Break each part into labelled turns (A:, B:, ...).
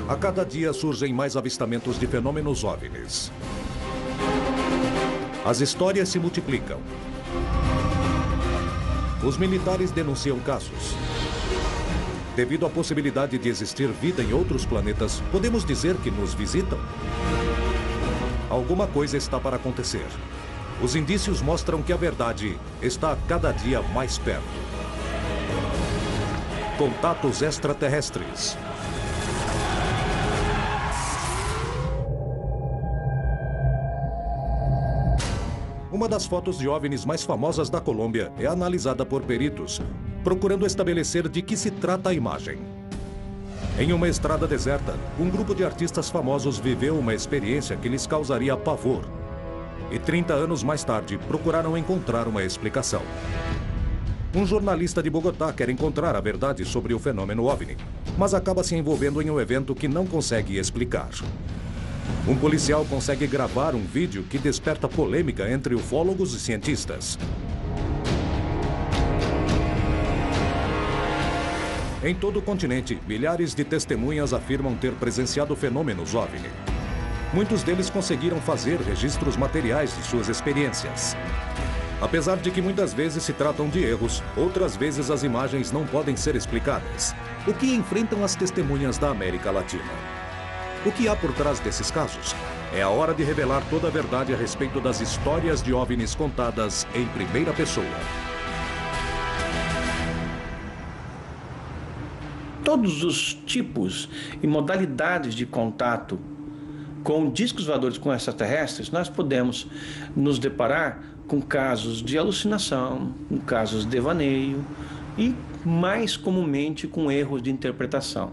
A: A cada dia surgem mais avistamentos de fenômenos OVNIs. As histórias se multiplicam. Os militares denunciam casos. Devido à possibilidade de existir vida em outros planetas, podemos dizer que nos visitam? Alguma coisa está para acontecer. Os indícios mostram que a verdade está a cada dia mais perto. Contatos extraterrestres. Uma das fotos de OVNIs mais famosas da Colômbia é analisada por peritos, procurando estabelecer de que se trata a imagem. Em uma estrada deserta, um grupo de artistas famosos viveu uma experiência que lhes causaria pavor. E 30 anos mais tarde, procuraram encontrar uma explicação. Um jornalista de Bogotá quer encontrar a verdade sobre o fenômeno OVNI, mas acaba se envolvendo em um evento que não consegue explicar. Um policial consegue gravar um vídeo que desperta polêmica entre ufólogos e cientistas. Em todo o continente, milhares de testemunhas afirmam ter presenciado fenômenos OVNI. Muitos deles conseguiram fazer registros materiais de suas experiências. Apesar de que muitas vezes se tratam de erros, outras vezes as imagens não podem ser explicadas. O que enfrentam as testemunhas da América Latina? O que há por trás desses casos? É a hora de revelar toda a verdade a respeito das histórias de OVNIs contadas em primeira pessoa.
B: Todos os tipos e modalidades de contato com discos voadores com extraterrestres, nós podemos nos deparar com casos de alucinação, com casos de devaneio e, mais comumente, com erros de interpretação,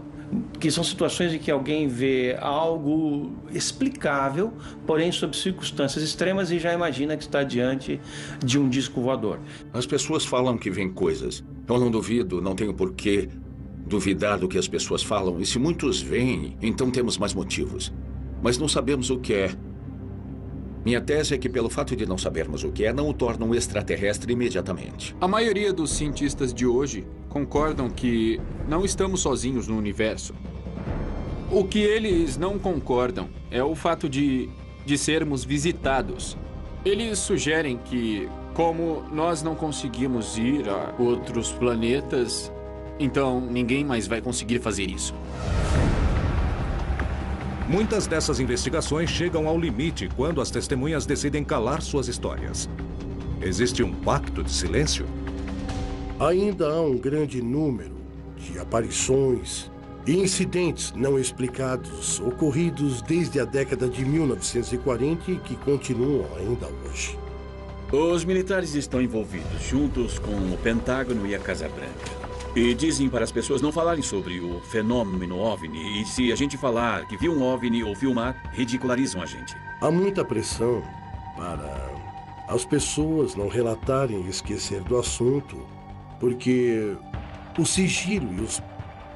B: que são situações em que alguém vê algo explicável, porém sob circunstâncias extremas e já imagina que está diante de um disco voador.
C: As pessoas falam que veem coisas. Eu não duvido, não tenho por que duvidar do que as pessoas falam. E se muitos veem, então temos mais motivos. Mas não sabemos o que é. Minha tese é que pelo fato de não sabermos o que é, não o torna um extraterrestre imediatamente.
D: A maioria dos cientistas de hoje concordam que não estamos sozinhos no universo. O que eles não concordam é o fato de sermos visitados. Eles sugerem que, como nós não conseguimos ir a outros planetas, então ninguém mais vai conseguir fazer isso.
A: Muitas dessas investigações chegam ao limite quando as testemunhas decidem calar suas histórias. Existe um pacto de silêncio?
E: Ainda há um grande número de aparições e incidentes não explicados ocorridos desde a década de 1940 e que continuam ainda hoje.
F: Os militares estão envolvidos, juntos com o Pentágono e a Casa Branca. E dizem para as pessoas não falarem sobre o fenômeno OVNI. E se a gente falar que viu um OVNI ou filmar, ridicularizam a gente.
E: Há muita pressão para as pessoas não relatarem e esquecer do assunto, porque o sigilo e os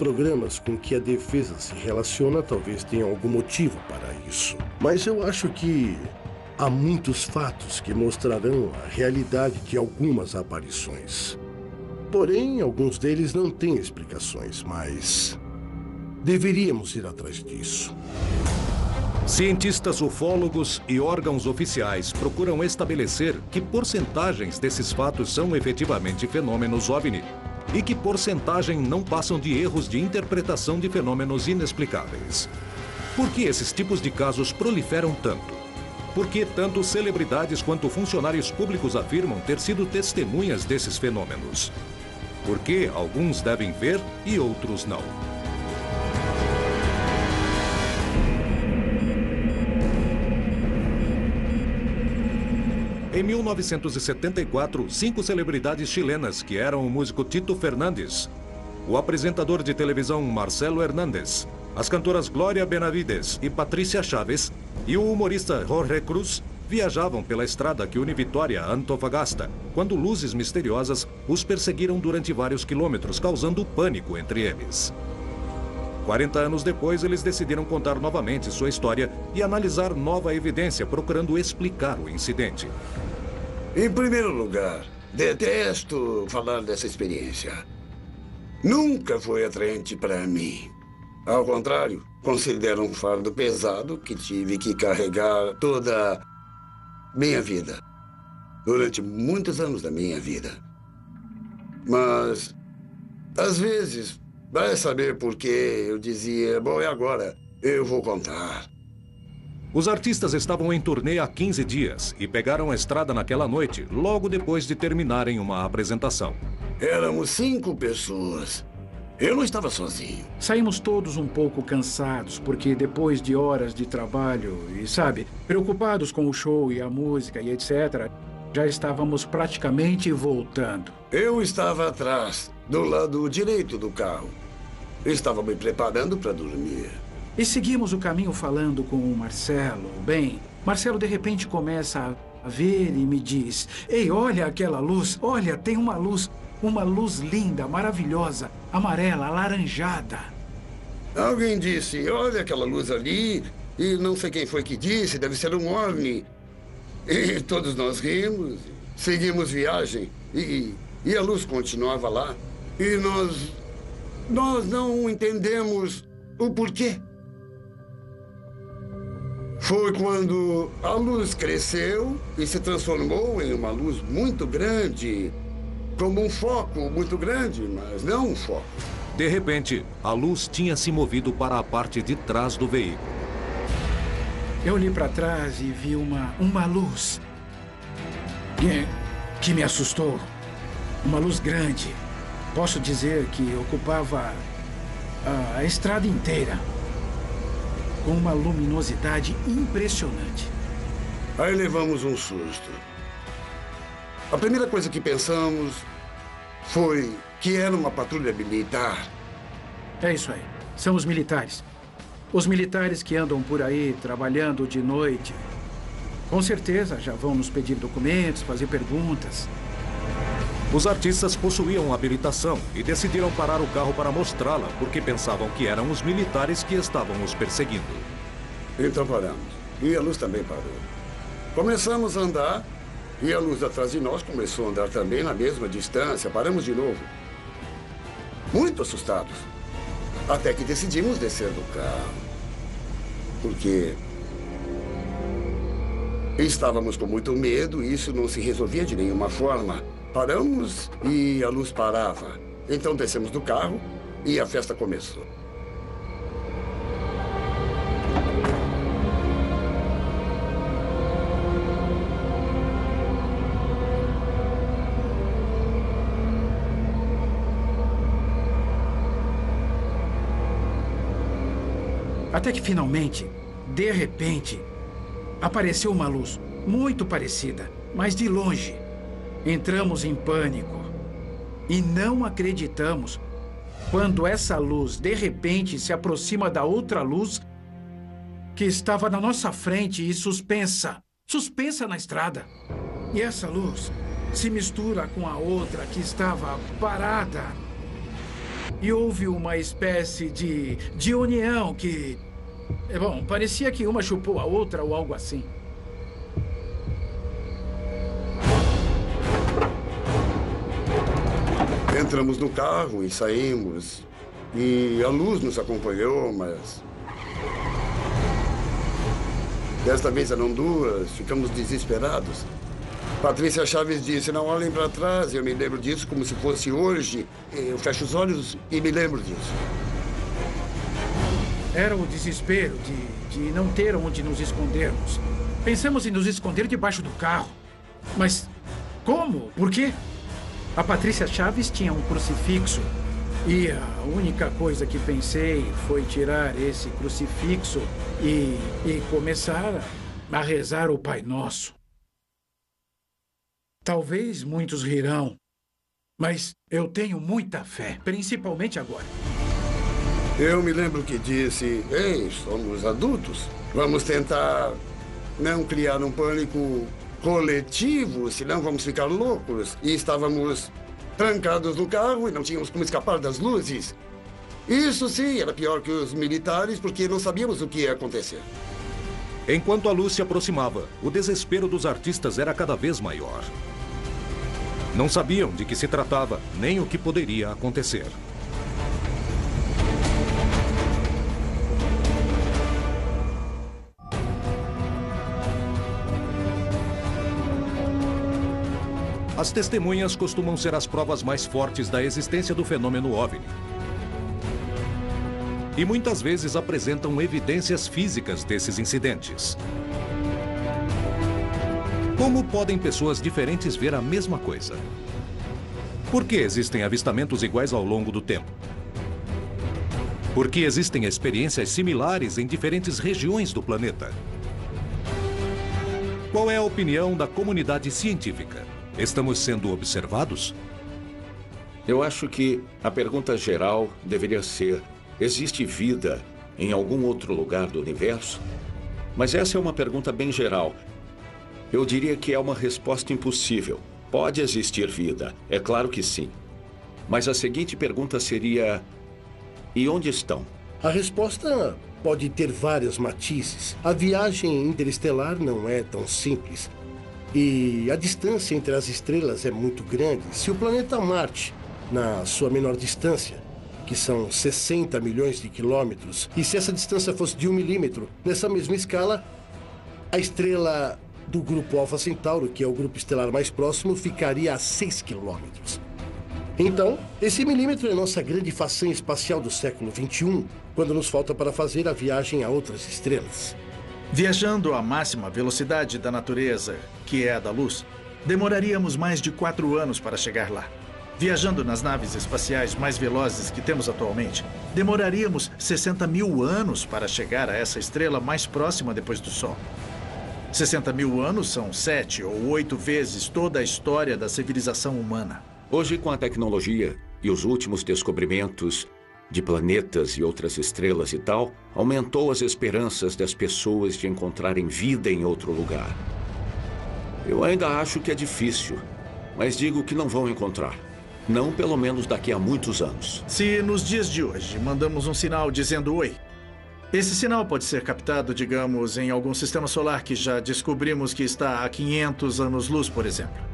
E: programas com que a defesa se relaciona talvez tenham algum motivo para isso. Mas eu acho que há muitos fatos que mostrarão a realidade de algumas aparições. Porém, alguns deles não têm explicações, mas deveríamos ir atrás disso.
A: Cientistas ufólogos e órgãos oficiais procuram estabelecer que porcentagens desses fatos são efetivamente fenômenos OVNI e que porcentagem não passam de erros de interpretação de fenômenos inexplicáveis. Por que esses tipos de casos proliferam tanto? Por que tanto celebridades quanto funcionários públicos afirmam ter sido testemunhas desses fenômenos? Por que alguns devem ver e outros não? Em 1974, 5 celebridades chilenas, que eram o músico Tito Fernandes, o apresentador de televisão Marcelo Hernández, as cantoras Glória Benavides e Patrícia Chaves e o humorista Jorge Cruz, viajavam pela estrada que une Vitória a Antofagasta, quando luzes misteriosas os perseguiram durante vários quilômetros, causando pânico entre eles. 40 anos depois, eles decidiram contar novamente sua história e analisar nova evidência, procurando explicar o incidente.
G: Em primeiro lugar, detesto falar dessa experiência. Nunca foi atraente para mim. Ao contrário, considero um fardo pesado que tive que carregar toda minha vida. Durante muitos anos da minha vida. Mas, às vezes, vai saber por que eu dizia, bom, é agora, eu vou contar.
A: Os artistas estavam em turnê há 15 dias e pegaram a estrada naquela noite, logo depois de terminarem uma apresentação.
G: Éramos 5 pessoas. Eu não estava sozinho.
H: Saímos todos um pouco cansados, porque depois de horas de trabalho e, sabe, preocupados com o show e a música e etc., já estávamos praticamente voltando.
G: Eu estava atrás, do lado direito do carro. Estava me preparando para dormir.
H: E seguimos o caminho falando com o Marcelo. Bem, Marcelo de repente começa a ver e me diz: ei, olha aquela luz, olha, tem uma luz linda, maravilhosa, amarela, alaranjada.
G: Alguém disse, olha aquela luz ali, e não sei quem foi que disse, deve ser um OVNI. E todos nós rimos, seguimos viagem, e a luz continuava lá. E nós não entendemos o porquê. Foi quando a luz cresceu e se transformou em uma luz muito grande, como um foco muito grande, mas não um foco.
A: De repente, a luz tinha se movido para a parte de trás do veículo.
H: Eu olhei para trás e vi uma luz que me assustou. Uma luz grande. Posso dizer que ocupava a estrada inteira. Com uma luminosidade impressionante.
G: Aí levamos um susto. A primeira coisa que pensamos foi que era uma patrulha militar.
H: É isso aí. São os militares. Os militares que andam por aí trabalhando de noite. Com certeza já vão nos pedir documentos, fazer perguntas.
A: Os artistas possuíam habilitação e decidiram parar o carro para mostrá-la, porque pensavam que eram os militares que estavam os perseguindo.
G: Então paramos. E a luz também parou. Começamos a andar e a luz atrás de nós começou a andar também na mesma distância. Paramos de novo. Muito assustados. Até que decidimos descer do carro. Porque estávamos com muito medo e isso não se resolvia de nenhuma forma. Paramos e a luz parava. Então descemos do carro e a festa começou.
H: Até que finalmente, de repente, apareceu uma luz muito parecida, mas de longe. Entramos em pânico e não acreditamos quando essa luz, de repente, se aproxima da outra luz que estava na nossa frente e suspensa na estrada. E essa luz se mistura com a outra que estava parada. E houve uma espécie de união que... Bom, parecia que uma chupou a outra ou algo assim.
G: Entramos no carro e saímos. E a luz nos acompanhou, mas... Desta vez eram duas, ficamos desesperados. Patrícia Chaves disse, não olhem para trás. Eu me lembro disso como se fosse hoje. Eu fecho os olhos e me lembro disso.
H: Era o desespero de não ter onde nos escondermos. Pensamos em nos esconder debaixo do carro. Mas como? Por quê? A Patrícia Chaves tinha um crucifixo. E a única coisa que pensei foi tirar esse crucifixo e começar a rezar o Pai Nosso. Talvez muitos rirão, mas eu tenho muita fé, principalmente agora.
G: Eu me lembro que disse, ei, somos adultos. Vamos tentar não criar um pânico coletivo, senão vamos ficar loucos. E estávamos trancados no carro e não tínhamos como escapar das luzes. Isso sim, era pior que os militares, porque não sabíamos o que ia acontecer.
A: Enquanto a luz se aproximava, o desespero dos artistas era cada vez maior. Não sabiam de que se tratava, nem o que poderia acontecer. As testemunhas costumam ser as provas mais fortes da existência do fenômeno OVNI. E muitas vezes apresentam evidências físicas desses incidentes. Como podem pessoas diferentes ver a mesma coisa? Por que existem avistamentos iguais ao longo do tempo? Por que existem experiências similares em diferentes regiões do planeta? Qual é a opinião da comunidade científica? Estamos sendo observados?
C: Eu acho que a pergunta geral deveria ser: existe vida em algum outro lugar do universo? Mas essa é uma pergunta bem geral. Eu diria que é uma resposta impossível. Pode existir vida, é claro que sim. Mas a seguinte pergunta seria: e onde estão?
E: A resposta pode ter vários matizes. A viagem interestelar não é tão simples. E a distância entre as estrelas é muito grande. Se o planeta Marte, na sua menor distância, que são 60 milhões de quilômetros, e se essa distância fosse de 1 milímetro, nessa mesma escala, a estrela do grupo Alfa Centauro, que é o grupo estelar mais próximo, ficaria a 6 quilômetros. Então, esse milímetro é nossa grande façanha espacial do século XXI, quando nos falta para fazer a viagem a outras estrelas.
H: Viajando à máxima velocidade da natureza, que é a da luz, demoraríamos mais de 4 anos para chegar lá. Viajando nas naves espaciais mais velozes que temos atualmente, demoraríamos 60 mil anos para chegar a essa estrela mais próxima depois do Sol. 60 mil anos são 7 ou 8 vezes toda a história da civilização humana.
C: Hoje, com a tecnologia e os últimos descobrimentos de planetas e outras estrelas e tal, aumentou as esperanças das pessoas de encontrarem vida em outro lugar. Eu ainda acho que é difícil, mas digo que não vão encontrar. Não pelo menos daqui a muitos anos.
H: Se nos dias de hoje mandamos um sinal dizendo oi, esse sinal pode ser captado, digamos, em algum sistema solar que já descobrimos que está a 500 anos-luz, por exemplo.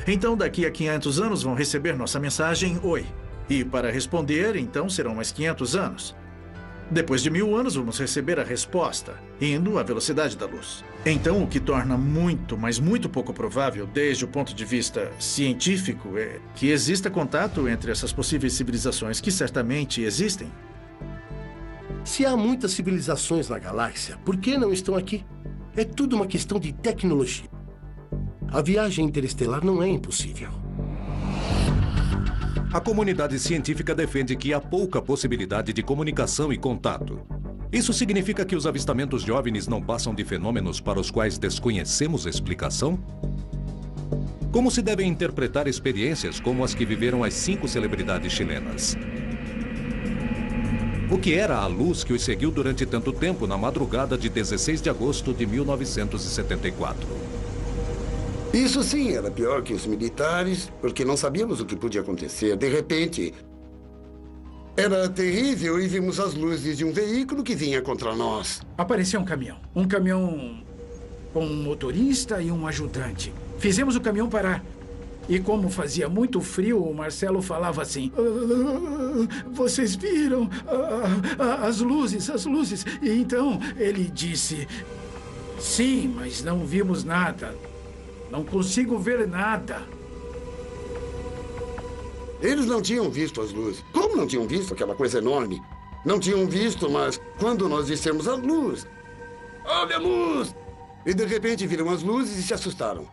H: Então, daqui a 500 anos vão receber nossa mensagem oi. E para responder, então, serão mais 500 anos. Depois de 1000 anos, vamos receber a resposta, indo à velocidade da luz. Então, o que torna muito, mas muito pouco provável, desde o ponto de vista científico, é que exista contato entre essas possíveis civilizações, que certamente existem.
E: Se há muitas civilizações na galáxia, por que não estão aqui? É tudo uma questão de tecnologia. A viagem interestelar não é impossível.
A: A comunidade científica defende que há pouca possibilidade de comunicação e contato. Isso significa que os avistamentos de OVNIs não passam de fenômenos para os quais desconhecemos a explicação? Como se devem interpretar experiências como as que viveram as 5 celebridades chilenas? O que era a luz que os seguiu durante tanto tempo na madrugada de 16 de agosto de 1974?
G: Isso sim era pior que os militares, porque não sabíamos o que podia acontecer. De repente, era terrível e vimos as luzes de um veículo que vinha contra nós.
H: Apareceu um caminhão. Um caminhão com um motorista e um ajudante. Fizemos o caminhão parar. E como fazia muito frio, o Marcelo falava assim: vocês viram as luzes, as luzes. E então ele disse: sim, mas não vimos nada. Não consigo ver nada.
G: Eles não tinham visto as luzes. Como não tinham visto aquela coisa enorme? Não tinham visto, mas quando nós dissemos a luz, olha a luz! E de repente viram as luzes e se assustaram.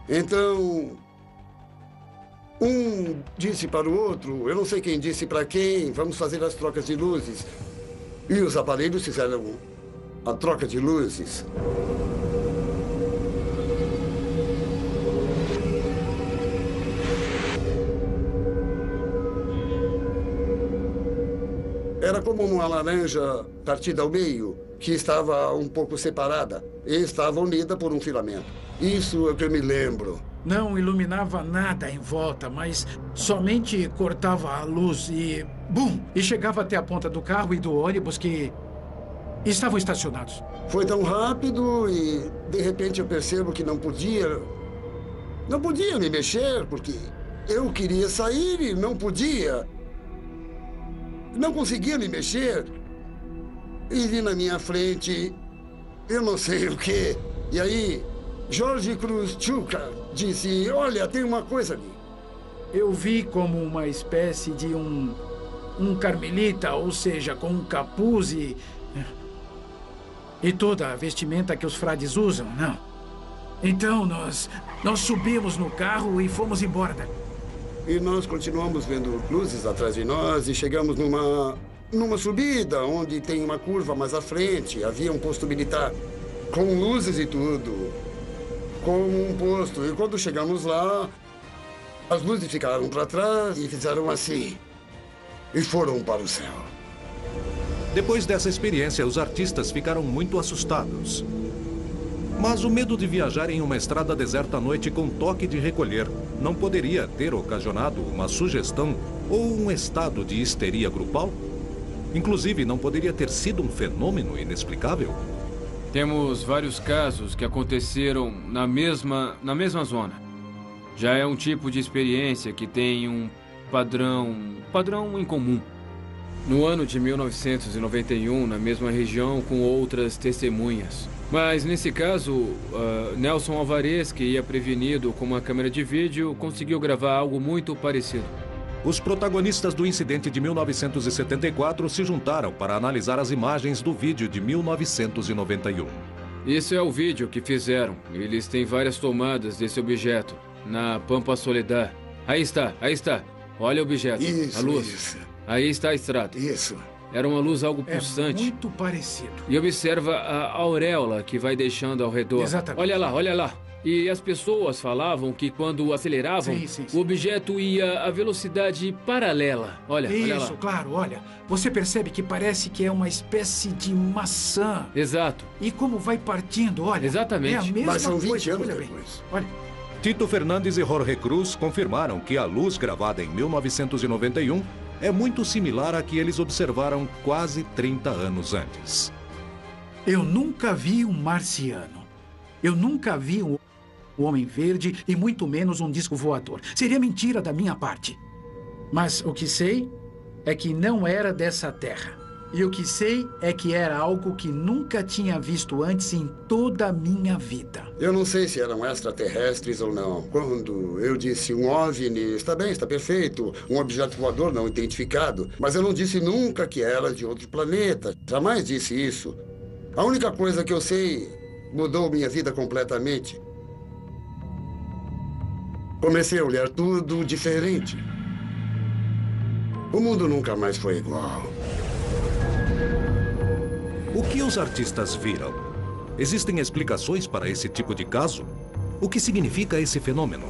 G: Então, um disse para o outro, eu não sei quem disse para quem, vamos fazer as trocas de luzes. E os aparelhos fizeram a troca de luzes. Era como uma laranja partida ao meio, que estava um pouco separada e estava unida por um filamento. Isso é o que eu me lembro.
H: Não iluminava nada em volta, mas somente cortava a luz e... bum! E chegava até a ponta do carro e do ônibus que estavam estacionados.
G: Foi tão rápido e, de repente, eu percebo que não podia me mexer, porque eu queria sair e não podia. Não conseguia me mexer. E vi na minha frente, eu não sei o quê. E aí, Jorge Cruz Chuca disse, olha, tem uma coisa ali.
H: Eu vi como uma espécie de um carmelita, ou seja, com um capuz e toda a vestimenta que os frades usam, não. Então nós subimos no carro e fomos embora dali.
G: E nós continuamos vendo luzes atrás de nós e chegamos numa subida onde tem uma curva mais à frente. Havia um posto militar com luzes e tudo, como um posto. E quando chegamos lá, as luzes ficaram para trás e fizeram assim. E foram para o céu.
A: Depois dessa experiência, os artistas ficaram muito assustados. Mas o medo de viajar em uma estrada deserta à noite com toque de recolher não poderia ter ocasionado uma sugestão ou um estado de histeria grupal? Inclusive, não poderia ter sido um fenômeno inexplicável?
I: Temos vários casos que aconteceram na mesma zona. Já é um tipo de experiência que tem um padrão em comum. No ano de 1991, na mesma região com outras testemunhas. Mas nesse caso, Nelson Alvarez, que ia prevenido com uma câmera de vídeo, conseguiu gravar algo muito parecido.
A: Os protagonistas do incidente de 1974 se juntaram para analisar as imagens do vídeo de 1991.
I: Isso é o vídeo que fizeram. Eles têm várias tomadas desse objeto, na Pampa Soledad. Aí está. Olha o objeto, a luz.
G: Isso.
I: Aí está a estrada.
G: Isso.
I: Era uma luz algo pulsante.
H: É muito parecido.
I: E observa a auréola que vai deixando ao redor.
H: Exatamente.
I: Olha lá. E as pessoas falavam que quando aceleravam,
H: sim.
I: o objeto ia a velocidade paralela. Olha lá.
H: Isso, claro, olha. Você percebe que parece que é uma espécie de maçã.
I: Exato.
H: E como vai partindo, olha.
I: Exatamente.
H: É a mesma
G: Mas são 20
H: coisa.
G: anos
H: Olha bem.
G: depois.
H: Olha.
A: Tito Fernandes e Jorge Cruz confirmaram que a luz gravada em 1991 é muito similar à que eles observaram quase 30 anos antes.
H: Eu nunca vi um marciano. Eu nunca vi um homem verde e muito menos um disco voador. Seria mentira da minha parte. Mas o que sei é que não era dessa terra. E o que sei é que era algo que nunca tinha visto antes em toda a minha vida.
G: Eu não sei se eram extraterrestres ou não. Quando eu disse um OVNI, está bem, está perfeito, um objeto voador não identificado, mas eu não disse nunca que era de outro planeta. Jamais disse isso. A única coisa que eu sei mudou minha vida completamente. Comecei a olhar tudo diferente. O mundo nunca mais foi igual.
A: O que os artistas viram? Existem explicações para esse tipo de caso? O que significa esse fenômeno?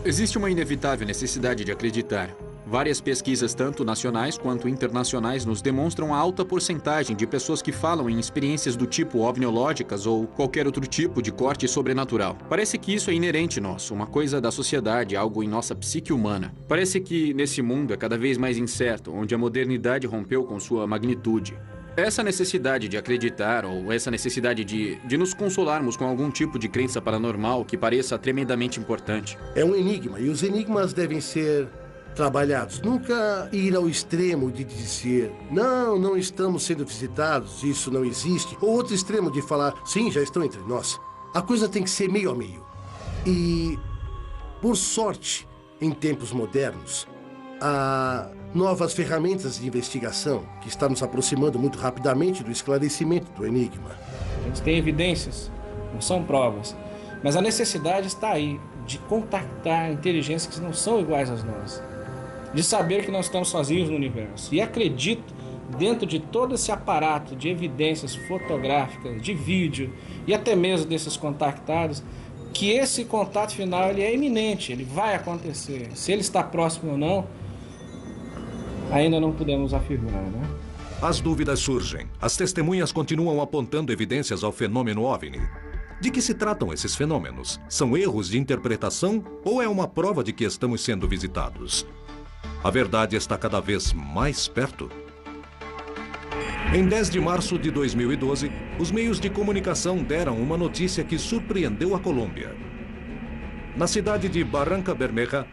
D: Existe uma inevitável necessidade de acreditar. Várias pesquisas, tanto nacionais quanto internacionais, nos demonstram a alta porcentagem de pessoas que falam em experiências do tipo ovniológicas ou qualquer outro tipo de corte sobrenatural. Parece que isso é inerente nosso, uma coisa da sociedade, algo em nossa psique humana. Parece que nesse mundo é cada vez mais incerto, onde a modernidade rompeu com sua magnitude. Essa necessidade de acreditar, ou essa necessidade de nos consolarmos com algum tipo de crença paranormal que pareça tremendamente importante.
E: É um enigma, e os enigmas devem ser trabalhados. Nunca ir ao extremo de dizer, não estamos sendo visitados, isso não existe. Ou outro extremo de falar, sim, já estão entre nós. A coisa tem que ser meio a meio. E, por sorte, em tempos modernos, há novas ferramentas de investigação que estão nos aproximando muito rapidamente do esclarecimento do enigma.
J: A gente tem evidências, não são provas, mas a necessidade está aí de contactar inteligências que não são iguais às nossas, de saber que nós estamos sozinhos no universo. E acredito, dentro de todo esse aparato de evidências fotográficas, de vídeo e até mesmo desses contactados, que esse contato final ele é iminente, ele vai acontecer. Se ele está próximo ou não, ainda não podemos afirmar, né?
A: As dúvidas surgem. As testemunhas continuam apontando evidências ao fenômeno OVNI. De que se tratam esses fenômenos? São erros de interpretação ou é uma prova de que estamos sendo visitados? A verdade está cada vez mais perto. Em 10 de março de 2012, os meios de comunicação deram uma notícia que surpreendeu a Colômbia. Na cidade de Barranca Bermeja,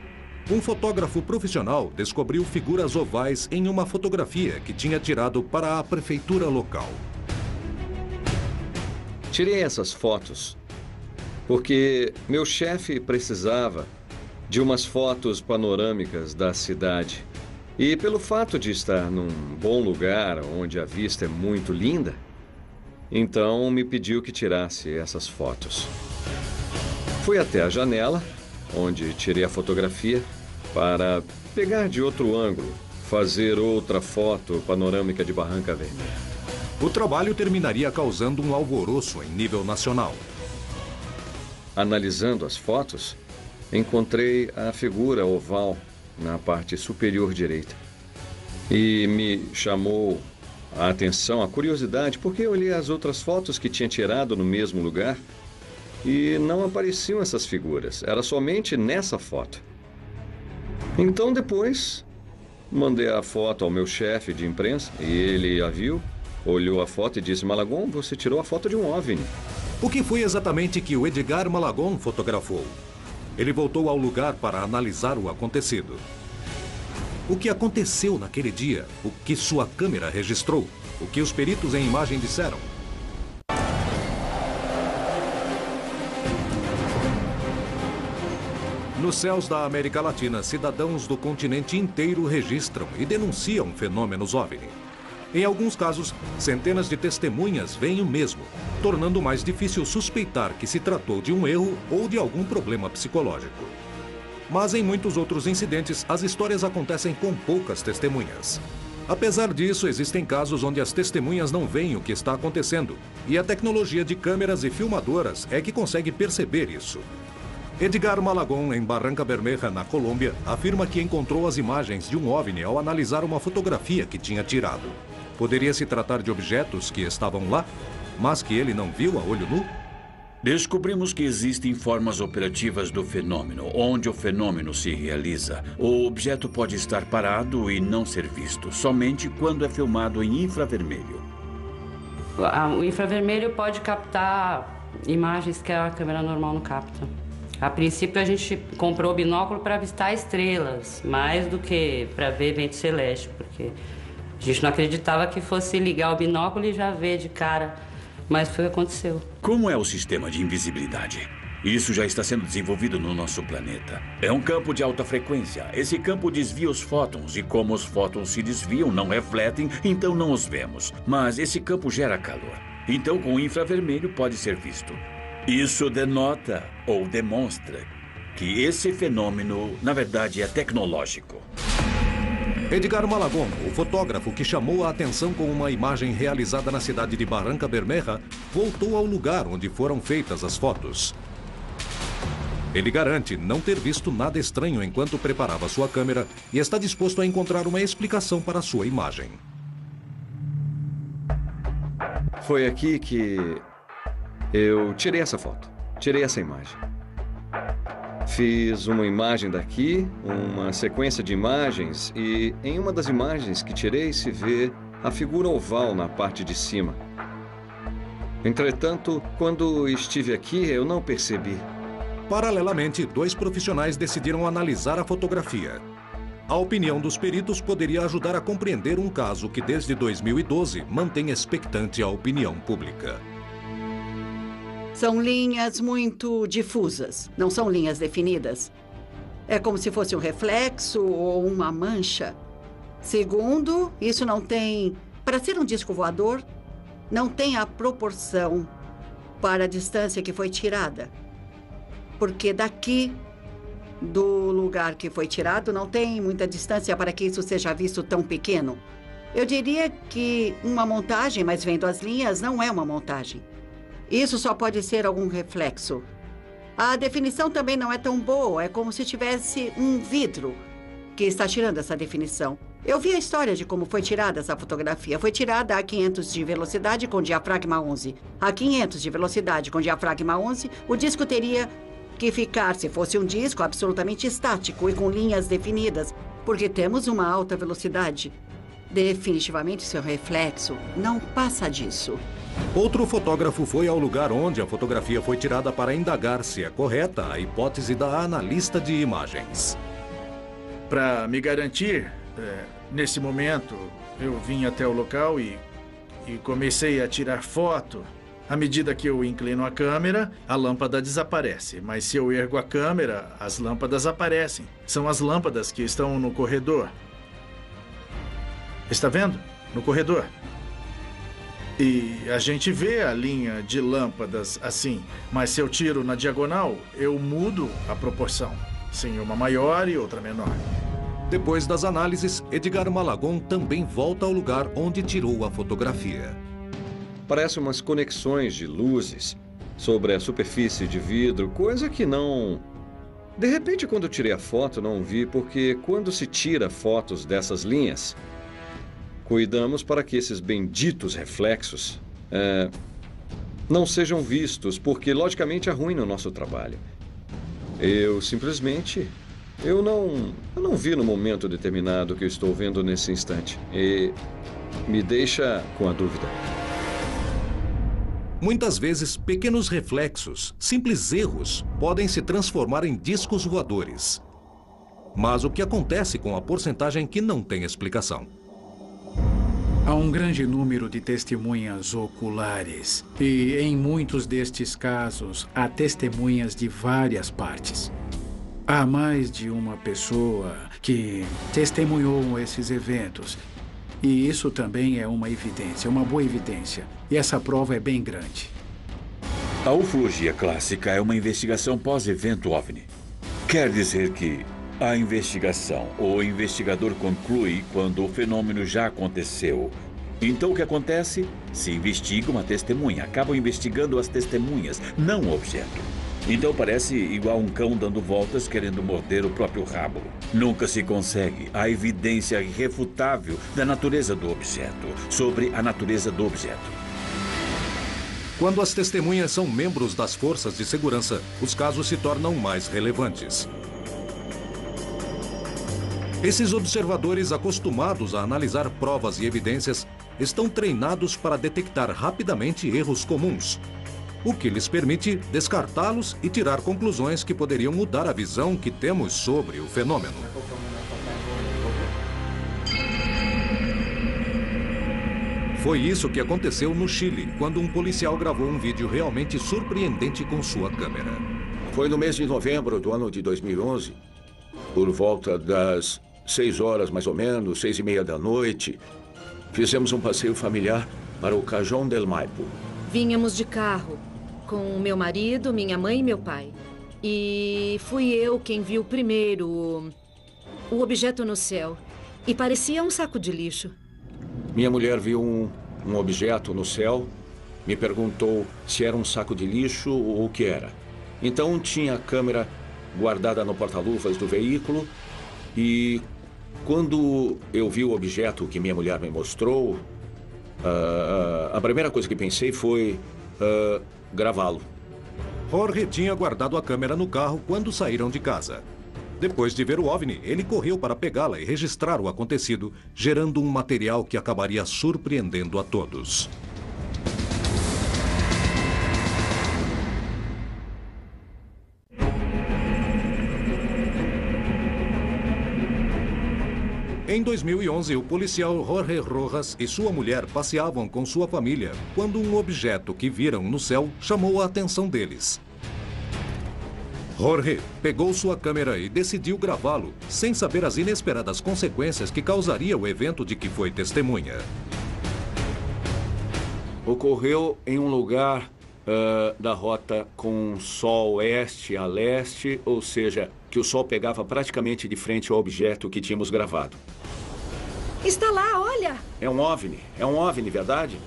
A: um fotógrafo profissional descobriu figuras ovais em uma fotografia que tinha tirado para a prefeitura local.
K: Tirei essas fotos porque meu chefe precisava de umas fotos panorâmicas da cidade. E pelo fato de estar num bom lugar, onde a vista é muito linda, então me pediu que tirasse essas fotos. Fui até a janela, onde tirei a fotografia, para pegar de outro ângulo, fazer outra foto panorâmica de Barranca Vermelha.
A: O trabalho terminaria causando um alvoroço em nível nacional.
K: Analisando as fotos, encontrei a figura oval na parte superior direita. E me chamou a atenção, a curiosidade, porque eu olhei as outras fotos que tinha tirado no mesmo lugar e não apareciam essas figuras. Era somente nessa foto. Então depois, mandei a foto ao meu chefe de imprensa e ele a viu, olhou a foto e disse: Malagon, você tirou a foto de um OVNI.
A: O que foi exatamente que o Edgar Malagon fotografou? Ele voltou ao lugar para analisar o acontecido. O que aconteceu naquele dia? O que sua câmera registrou? O que os peritos em imagem disseram? Nos céus da América Latina, cidadãos do continente inteiro registram e denunciam fenômenos OVNI. Em alguns casos, centenas de testemunhas veem o mesmo, tornando mais difícil suspeitar que se tratou de um erro ou de algum problema psicológico. Mas em muitos outros incidentes, as histórias acontecem com poucas testemunhas. Apesar disso, existem casos onde as testemunhas não veem o que está acontecendo, e a tecnologia de câmeras e filmadoras é que consegue perceber isso. Edgar Malagon, em Barranca Bermeja, na Colômbia, afirma que encontrou as imagens de um OVNI ao analisar uma fotografia que tinha tirado. Poderia se tratar de objetos que estavam lá, mas que ele não viu a olho nu?
F: Descobrimos que existem formas operativas do fenômeno, onde o fenômeno se realiza. O objeto pode estar parado e não ser visto, somente quando é filmado em infravermelho.
L: O infravermelho pode captar imagens que a câmera normal não capta. A princípio, a gente comprou o binóculo para avistar estrelas, mais do que para ver vento celeste, porque a gente não acreditava que fosse ligar o binóculo e já ver de cara, mas foi o que aconteceu.
F: Como é o sistema de invisibilidade? Isso já está sendo desenvolvido no nosso planeta. É um campo de alta frequência. Esse campo desvia os fótons e como os fótons se desviam, não refletem, então não os vemos. Mas esse campo gera calor. Então, com o infravermelho pode ser visto. Isso denota ou demonstra que esse fenômeno, na verdade, é tecnológico.
A: Edgar Malagon, o fotógrafo que chamou a atenção com uma imagem realizada na cidade de Barranca Bermeja, voltou ao lugar onde foram feitas as fotos. Ele garante não ter visto nada estranho enquanto preparava sua câmera e está disposto a encontrar uma explicação para sua imagem.
K: Foi aqui que eu tirei essa foto, tirei essa imagem. Fiz uma imagem daqui, uma sequência de imagens e em uma das imagens que tirei se vê a figura oval na parte de cima. Entretanto, quando estive aqui, eu não percebi.
A: Paralelamente, 2 profissionais decidiram analisar a fotografia. A opinião dos peritos poderia ajudar a compreender um caso que desde 2012 mantém expectante a opinião pública.
M: São linhas muito difusas, não são linhas definidas. É como se fosse um reflexo ou uma mancha. Segundo, isso não tem... Para ser um disco voador, não tem a proporção para a distância que foi tirada. Porque daqui, do lugar que foi tirado, não tem muita distância para que isso seja visto tão pequeno. Eu diria que uma montagem, mas vendo as linhas, não é uma montagem. Isso só pode ser algum reflexo. A definição também não é tão boa. É como se tivesse um vidro que está tirando essa definição. Eu vi a história de como foi tirada essa fotografia. Foi tirada a 500 de velocidade com diafragma 11. A 500 de velocidade com diafragma 11, o disco teria que ficar, se fosse um disco, absolutamente estático e com linhas definidas, porque temos uma alta velocidade. Definitivamente, seu reflexo não passa disso.
A: Outro fotógrafo foi ao lugar onde a fotografia foi tirada para indagar se é correta a hipótese da analista de imagens.
H: Para me garantir, nesse momento, eu vim até o local e comecei a tirar foto, À medida que eu inclino a câmera, a lâmpada desaparece. Mas se eu ergo a câmera, as lâmpadas aparecem. São as lâmpadas que estão no corredor. Está vendo? No corredor. E a gente vê a linha de lâmpadas assim. Mas se eu tiro na diagonal, eu mudo a proporção. Sim, uma maior e outra menor.
A: Depois das análises, Edgar Malagon também volta ao lugar onde tirou a fotografia.
K: Parecem umas conexões de luzes sobre a superfície de vidro, coisa que não... De repente, quando eu tirei a foto, não vi, porque quando se tira fotos dessas linhas, cuidamos para que esses benditos reflexos não sejam vistos, porque logicamente arruinam o nosso trabalho. Eu simplesmente... Eu não vi no momento determinado o que eu estou vendo nesse instante. E me deixa com a dúvida.
A: Muitas vezes, pequenos reflexos, simples erros, podem se transformar em discos voadores. Mas o que acontece com a porcentagem que não tem explicação?
H: Há um grande número de testemunhas oculares. E em muitos destes casos, há testemunhas de várias partes. Há mais de uma pessoa que testemunhou esses eventos. E isso também é uma evidência, uma boa evidência. E essa prova é bem grande.
F: A ufologia clássica é uma investigação pós-evento OVNI. Quer dizer que a investigação ou o investigador conclui quando o fenômeno já aconteceu. Então o que acontece? Se investiga uma testemunha. Acabam investigando as testemunhas, não o objeto. Então parece igual um cão dando voltas querendo morder o próprio rabo. Nunca se consegue a evidência irrefutável da natureza do objeto, sobre a natureza do objeto.
A: Quando as testemunhas são membros das forças de segurança, os casos se tornam mais relevantes. Esses observadores, acostumados a analisar provas e evidências, estão treinados para detectar rapidamente erros comuns, o que lhes permite descartá-los e tirar conclusões que poderiam mudar a visão que temos sobre o fenômeno. Foi isso que aconteceu no Chile, quando um policial gravou um vídeo realmente surpreendente com sua câmera.
C: Foi no mês de novembro do ano de 2011, por volta das 6 horas mais ou menos, 6:30 da noite, fizemos um passeio familiar para o Cajón del Maipo.
N: Vínhamos de carro, com meu marido, minha mãe e meu pai. E fui eu quem viu primeiro o objeto no céu. E parecia um saco de lixo.
C: Minha mulher viu um objeto no céu, me perguntou se era um saco de lixo ou o que era. Então tinha a câmera guardada no porta-luvas do veículo e quando eu vi o objeto que minha mulher me mostrou, a primeira coisa que pensei foi gravá-lo.
A: Jorge tinha guardado a câmera no carro quando saíram de casa. Depois de ver o OVNI, ele correu para pegá-la e registrar o acontecido, gerando um material que acabaria surpreendendo a todos. Em 2011, o policial Jorge Rojas e sua mulher passeavam com sua família quando um objeto que viram no céu chamou a atenção deles. Jorge pegou sua câmera e decidiu gravá-lo, sem saber as inesperadas consequências que causaria o evento de que foi testemunha.
C: Ocorreu em um lugar da rota com sol oeste a leste, ou seja, que o sol pegava praticamente de frente ao objeto que tínhamos gravado.
N: Está lá, olha!
C: É um OVNI, verdade?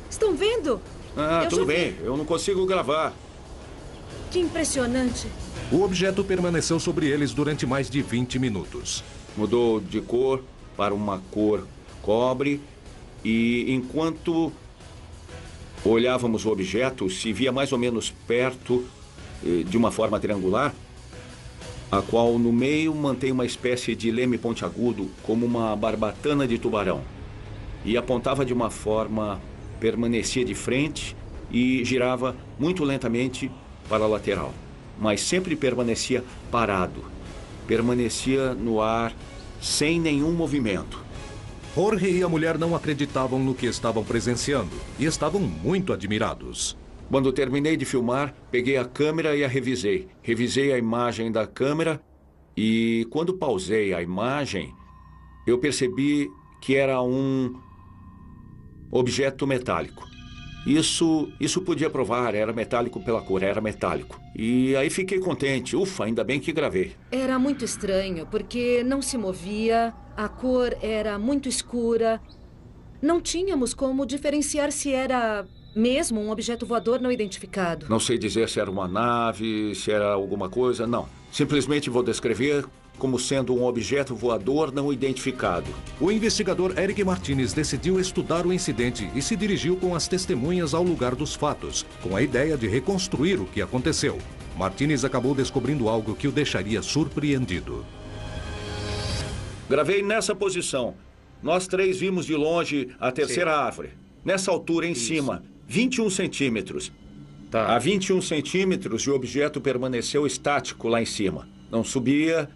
N: Estão vendo?
C: Tudo bem, eu não consigo gravar.
N: Que impressionante!
A: O objeto permaneceu sobre eles durante mais de 20 minutos.
C: Mudou de cor para uma cor cobre e enquanto olhávamos o objeto, se via mais ou menos perto de uma forma triangular, a qual no meio mantém uma espécie de leme pontiagudo, como uma barbatana de tubarão. E apontava de uma forma, permanecia de frente e girava muito lentamente para a lateral. Mas sempre permanecia parado. Permanecia no ar sem nenhum movimento.
A: Jorge e a mulher não acreditavam no que estavam presenciando e estavam muito admirados.
C: Quando terminei de filmar, peguei a câmera e a revisei. Revisei a imagem da câmera e quando pausei a imagem, eu percebi que era um objeto metálico. Isso podia provar, era metálico pela cor, era metálico. E aí fiquei contente, ufa, ainda bem que gravei.
N: Era muito estranho, porque não se movia, a cor era muito escura. Não tínhamos como diferenciar se era mesmo um objeto voador não identificado.
C: Não sei dizer se era uma nave, se era alguma coisa, não. Simplesmente vou descrever como sendo um objeto voador não identificado.
A: O investigador Eric Martinez decidiu estudar o incidente e se dirigiu com as testemunhas ao lugar dos fatos, com a ideia de reconstruir o que aconteceu. Martinez acabou descobrindo algo que o deixaria surpreendido.
C: Gravei nessa posição. Nós três vimos de longe a terceira árvore. Nessa altura em cima, 21 centímetros. A 21 centímetros, o objeto permaneceu estático lá em cima. Não subia,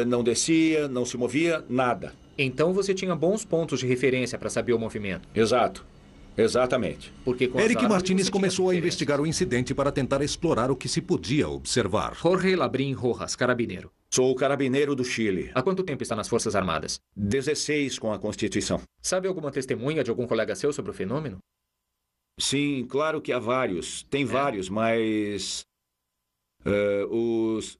C: não descia, não se movia, nada.
O: Então você tinha bons pontos de referência para saber o movimento.
C: Exato. Exatamente.
O: Porque com
A: Eric Martinez começou a investigar o incidente para tentar explorar o que se podia observar.
O: Jorge Labrín Rojas, carabineiro.
C: Sou o carabineiro do Chile.
O: Há quanto tempo está nas Forças Armadas?
C: 16 com a Constituição.
O: Sabe alguma testemunha de algum colega seu sobre o fenômeno?
C: Sim, claro que há vários. Tem vários, mas os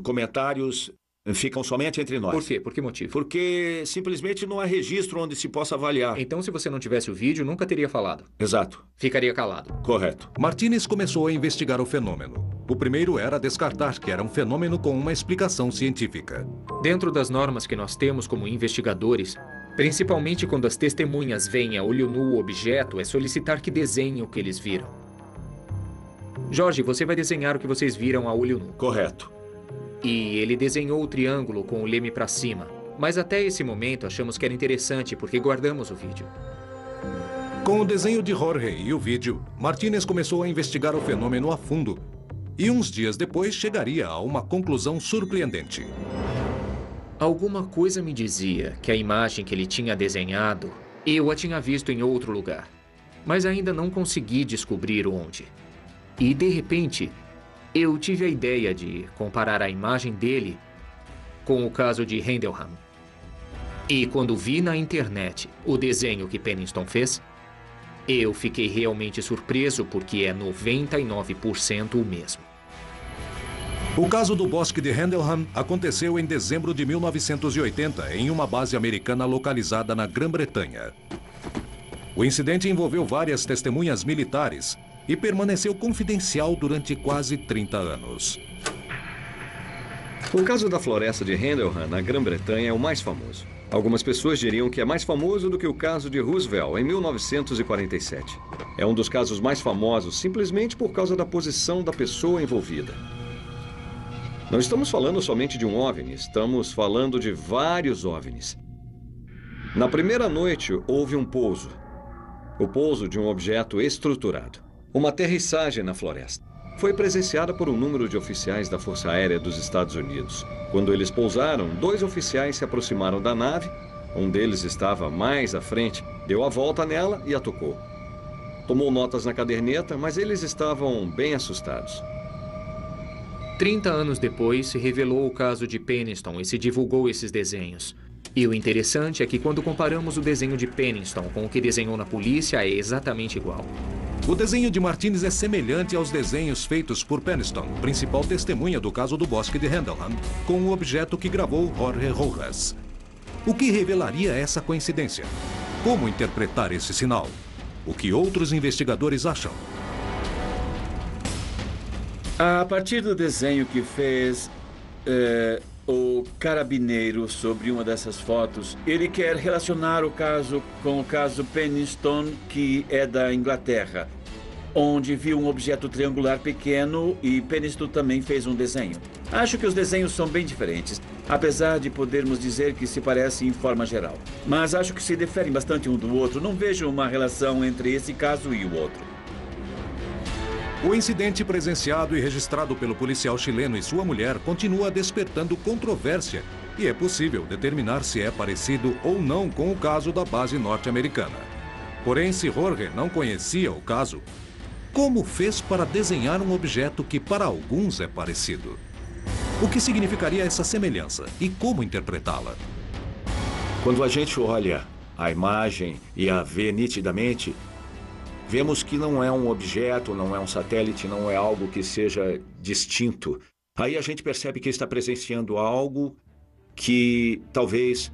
C: comentários ficam somente entre nós.
O: Por quê? Por que motivo?
C: Porque simplesmente não há registro onde se possa avaliar.
O: Então, se você não tivesse o vídeo, nunca teria falado.
C: Exato.
O: Ficaria calado.
C: Correto.
A: Martinez começou a investigar o fenômeno. O primeiro era descartar que era um fenômeno com uma explicação científica.
O: Dentro das normas que nós temos como investigadores, principalmente quando as testemunhas veem a olho nu o objeto, é solicitar que desenhem o que eles viram. Jorge, você vai desenhar o que vocês viram a olho nu.
C: Correto.
O: E ele desenhou o triângulo com o leme para cima. Mas até esse momento achamos que era interessante porque guardamos o vídeo.
A: Com o desenho de Jorge e o vídeo, Martinez começou a investigar o fenômeno a fundo. E uns dias depois chegaria a uma conclusão surpreendente.
O: Alguma coisa me dizia que a imagem que ele tinha desenhado, eu a tinha visto em outro lugar. Mas ainda não consegui descobrir onde. E de repente, eu tive a ideia de comparar a imagem dele com o caso de Hendelham. E quando vi na internet o desenho que Penniston fez, eu fiquei realmente surpreso porque é 99% o mesmo.
A: O caso do bosque de Hendelham aconteceu em dezembro de 1980 em uma base americana localizada na Grã-Bretanha. O incidente envolveu várias testemunhas militares e permaneceu confidencial durante quase 30 anos.
K: O caso da floresta de Hendelham, na Grã-Bretanha, é o mais famoso. Algumas pessoas diriam que é mais famoso do que o caso de Roosevelt, em 1947. É um dos casos mais famosos simplesmente por causa da posição da pessoa envolvida. Não estamos falando somente de um OVNI, estamos falando de vários OVNIs. Na primeira noite, houve um pouso. O pouso de um objeto estruturado. Uma aterrissagem na floresta. Foi presenciada por um número de oficiais da Força Aérea dos Estados Unidos. Quando eles pousaram, 2 oficiais se aproximaram da nave. Um deles estava mais à frente, deu a volta nela e a tocou. Tomou notas na caderneta, mas eles estavam bem assustados.
O: 30 anos depois, se revelou o caso de Penniston e se divulgou esses desenhos. E o interessante é que quando comparamos o desenho de Penniston com o que desenhou na polícia, é exatamente igual.
A: O desenho de Martinez é semelhante aos desenhos feitos por Penniston, principal testemunha do caso do bosque de Hendelham, com o objeto que gravou Jorge Rojas. O que revelaria essa coincidência? Como interpretar esse sinal? O que outros investigadores acham?
F: A partir do desenho que fez o carabineiro sobre uma dessas fotos, ele quer relacionar o caso com o caso Penniston, que é da Inglaterra, onde viu um objeto triangular pequeno e Penniston também fez um desenho. Acho que os desenhos são bem diferentes, apesar de podermos dizer que se parecem em forma geral. Mas acho que se diferem bastante um do outro. Não vejo uma relação entre esse caso e o outro.
A: O incidente presenciado e registrado pelo policial chileno e sua mulher continua despertando controvérsia e é possível determinar se é parecido ou não com o caso da base norte-americana. Porém, se Jorge não conhecia o caso, como fez para desenhar um objeto que para alguns é parecido? O que significaria essa semelhança e como interpretá-la?
C: Quando a gente olha a imagem e a vê nitidamente, vemos que não é um objeto, não é um satélite, não é algo que seja distinto. Aí a gente percebe que está presenciando algo que talvez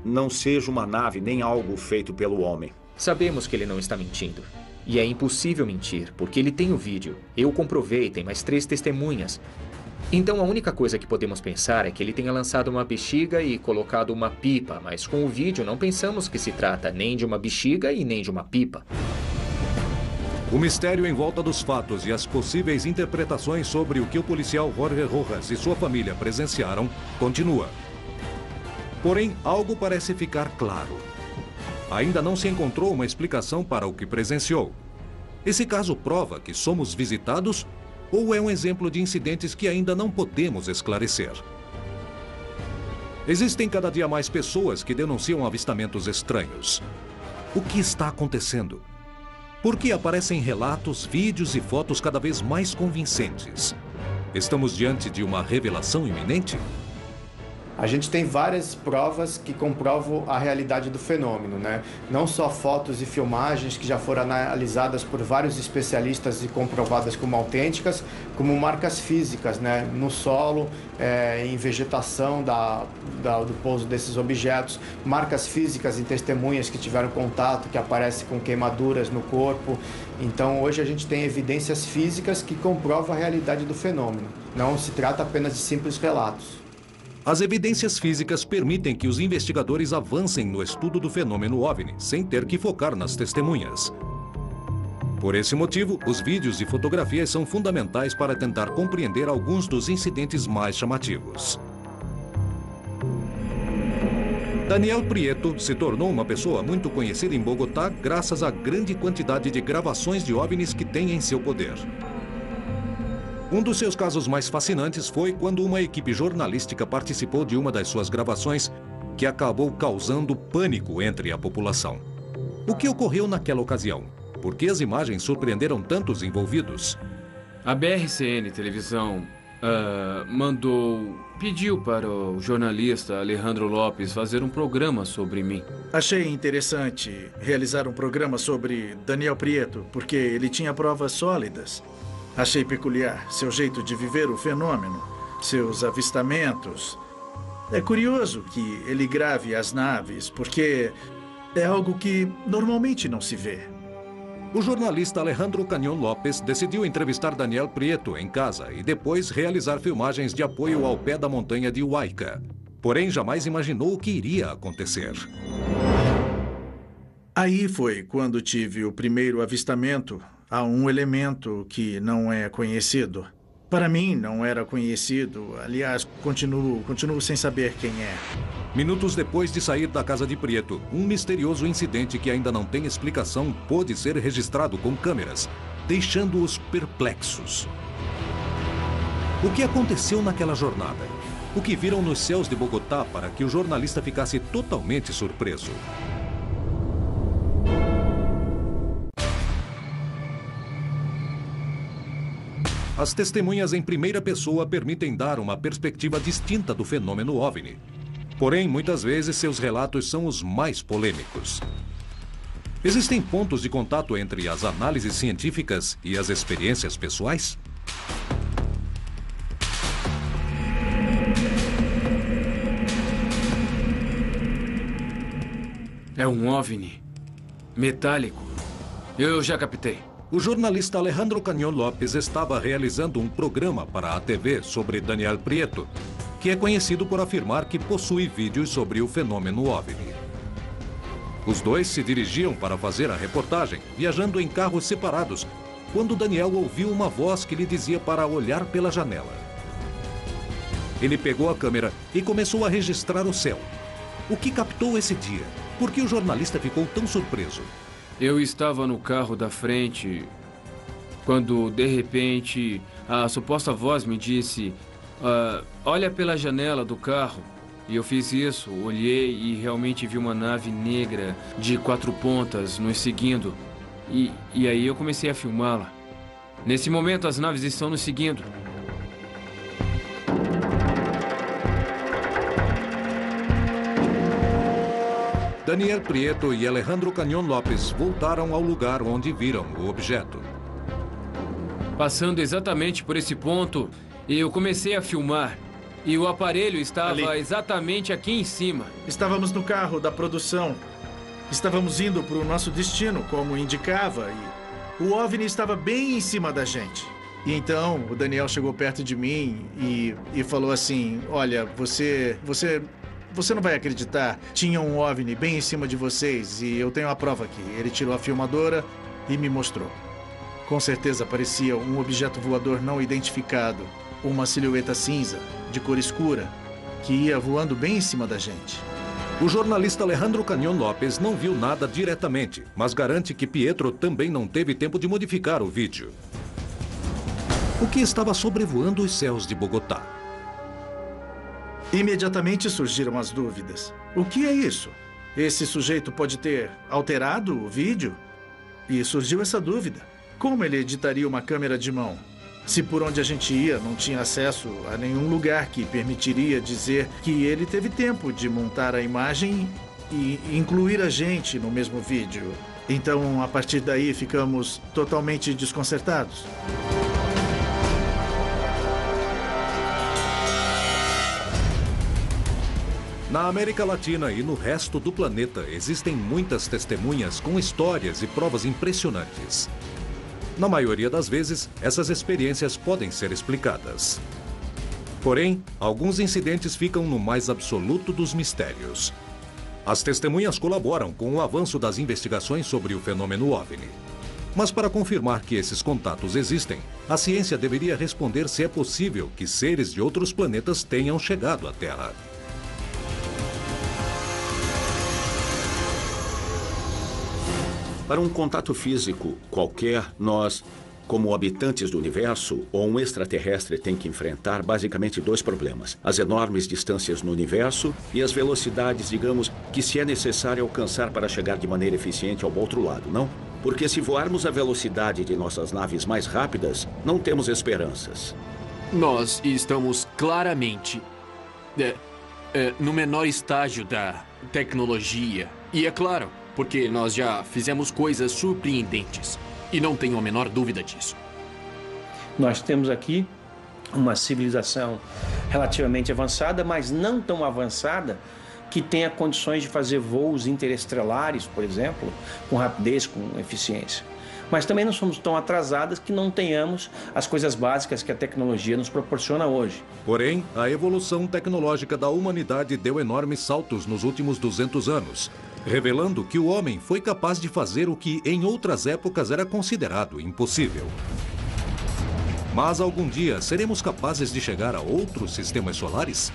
C: não seja uma nave, nem algo feito pelo homem.
O: Sabemos que ele não está mentindo. E é impossível mentir, porque ele tem o vídeo. Eu comprovei, tem mais 3 testemunhas. Então a única coisa que podemos pensar é que ele tenha lançado uma bexiga e colocado uma pipa, mas com o vídeo não pensamos que se trata nem de uma bexiga e nem de uma pipa.
A: O mistério em volta dos fatos e as possíveis interpretações sobre o que o policial Jorge Rojas e sua família presenciaram continua. Porém, algo parece ficar claro. Ainda não se encontrou uma explicação para o que presenciou. Esse caso prova que somos visitados ou é um exemplo de incidentes que ainda não podemos esclarecer? Existem cada dia mais pessoas que denunciam avistamentos estranhos. O que está acontecendo? Por que aparecem relatos, vídeos e fotos cada vez mais convincentes? Estamos diante de uma revelação iminente?
P: A gente tem várias provas que comprovam a realidade do fenômeno, né? Não só fotos e filmagens que já foram analisadas por vários especialistas e comprovadas como autênticas, como marcas físicas, né? No solo, em vegetação do pouso desses objetos, marcas físicas em testemunhas que tiveram contato, que aparecem com queimaduras no corpo. Então, hoje a gente tem evidências físicas que comprovam a realidade do fenômeno. Não se trata apenas de simples relatos.
A: As evidências físicas permitem que os investigadores avancem no estudo do fenômeno OVNI, sem ter que focar nas testemunhas. Por esse motivo, os vídeos e fotografias são fundamentais para tentar compreender alguns dos incidentes mais chamativos. Daniel Prieto se tornou uma pessoa muito conhecida em Bogotá graças à grande quantidade de gravações de OVNIs que tem em seu poder. Um dos seus casos mais fascinantes foi quando uma equipe jornalística participou de uma das suas gravações que acabou causando pânico entre a população. O que ocorreu naquela ocasião? Por que as imagens surpreenderam tantos envolvidos?
I: A BRCN Televisão pediu para o jornalista Alejandro Lopes fazer um programa sobre mim.
H: Achei interessante realizar um programa sobre Daniel Prieto, porque ele tinha provas sólidas. Achei peculiar seu jeito de viver o fenômeno, seus avistamentos. É curioso que ele grave as naves, porque é algo que normalmente não se vê.
A: O jornalista Alejandro Canyon Lopes decidiu entrevistar Daniel Prieto em casa e depois realizar filmagens de apoio ao pé da montanha de Huayca. Porém, jamais imaginou o que iria acontecer.
H: Aí foi quando tive o primeiro avistamento a um elemento que não é conhecido. Para mim, não era conhecido. Aliás, continuo sem saber quem é.
A: Minutos depois de sair da casa de Prieto, um misterioso incidente que ainda não tem explicação pôde ser registrado com câmeras, deixando-os perplexos. O que aconteceu naquela jornada? O que viram nos céus de Bogotá para que o jornalista ficasse totalmente surpreso? As testemunhas em primeira pessoa permitem dar uma perspectiva distinta do fenômeno OVNI. Porém, muitas vezes seus relatos são os mais polêmicos. Existem pontos de contato entre as análises científicas e as experiências pessoais?
I: É um OVNI metálico. Eu já captei.
A: O jornalista Alejandro Canyon Lopes estava realizando um programa para a TV sobre Daniel Prieto, que é conhecido por afirmar que possui vídeos sobre o fenômeno OVNI. Os dois se dirigiam para fazer a reportagem, viajando em carros separados, quando Daniel ouviu uma voz que lhe dizia para olhar pela janela. Ele pegou a câmera e começou a registrar o céu. O que captou esse dia? Por que o jornalista ficou tão surpreso?
I: Eu estava no carro da frente quando, de repente, a suposta voz me disse: olha pela janela do carro. E eu fiz isso, olhei e realmente vi uma nave negra de 4 pontas nos seguindo. E aí eu comecei a filmá-la. Nesse momento, as naves estão nos seguindo.
A: Daniel Prieto e Alejandro Canyon Lopes voltaram ao lugar onde viram o objeto.
I: Passando exatamente por esse ponto, eu comecei a filmar. E o aparelho estava exatamente aqui em cima.
H: Estávamos no carro da produção. Estávamos indo para o nosso destino, como indicava, e o OVNI estava bem em cima da gente. E então o Daniel chegou perto de mim e falou assim: olha, você não vai acreditar. Tinha um OVNI bem em cima de vocês e eu tenho a prova aqui. Ele tirou a filmadora e me mostrou. Com certeza parecia um objeto voador não identificado. Uma silhueta cinza, de cor escura, que ia voando bem em cima da gente.
A: O jornalista Alejandro Canyon Lopes não viu nada diretamente, mas garante que Pietro também não teve tempo de modificar o vídeo. O que estava sobrevoando os céus de Bogotá?
H: Imediatamente surgiram as dúvidas. O que é isso? Esse sujeito pode ter alterado o vídeo? E surgiu essa dúvida. Como ele editaria uma câmera de mão? Se por onde a gente ia não tinha acesso a nenhum lugar que permitiria dizer que ele teve tempo de montar a imagem e incluir a gente no mesmo vídeo. Então, a partir daí, ficamos totalmente desconcertados.
A: Na América Latina e no resto do planeta, existem muitas testemunhas com histórias e provas impressionantes. Na maioria das vezes, essas experiências podem ser explicadas. Porém, alguns incidentes ficam no mais absoluto dos mistérios. As testemunhas colaboram com o avanço das investigações sobre o fenômeno OVNI. Mas para confirmar que esses contatos existem, a ciência deveria responder se é possível que seres de outros planetas tenham chegado à Terra.
C: Para um contato físico qualquer, nós, como habitantes do universo ou um extraterrestre, tem que enfrentar basicamente 2 problemas. As enormes distâncias no universo e as velocidades, digamos, que se é necessário alcançar para chegar de maneira eficiente ao outro lado, não? Porque se voarmos a velocidade de nossas naves mais rápidas, não temos esperanças.
D: Nós estamos claramente no menor estágio da tecnologia. E é claro, porque nós já fizemos coisas surpreendentes. E não tenho a menor dúvida disso.
B: Nós temos aqui uma civilização relativamente avançada, mas não tão avançada que tenha condições de fazer voos interestelares, por exemplo, com rapidez, com eficiência. Mas também não somos tão atrasadas que não tenhamos as coisas básicas que a tecnologia nos proporciona hoje.
A: Porém, a evolução tecnológica da humanidade deu enormes saltos nos últimos 200 anos, revelando que o homem foi capaz de fazer o que em outras épocas era considerado impossível. Mas algum dia seremos capazes de chegar a outros sistemas solares?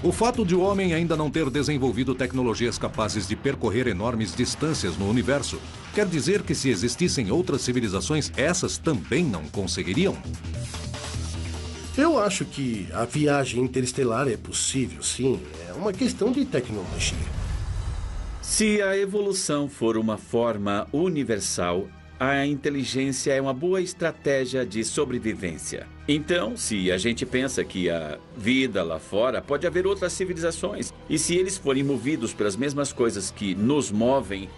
A: O fato de o homem ainda não ter desenvolvido tecnologias capazes de percorrer enormes distâncias no universo quer dizer que se existissem outras civilizações, essas também não conseguiriam?
E: Eu acho que a viagem interestelar é possível, sim. É uma questão de tecnologia.
F: Se a evolução for uma forma universal, a inteligência é uma boa estratégia de sobrevivência. Então, se a gente pensa que a vida lá fora, pode haver outras civilizações. E se eles forem movidos pelas mesmas coisas que nos movem,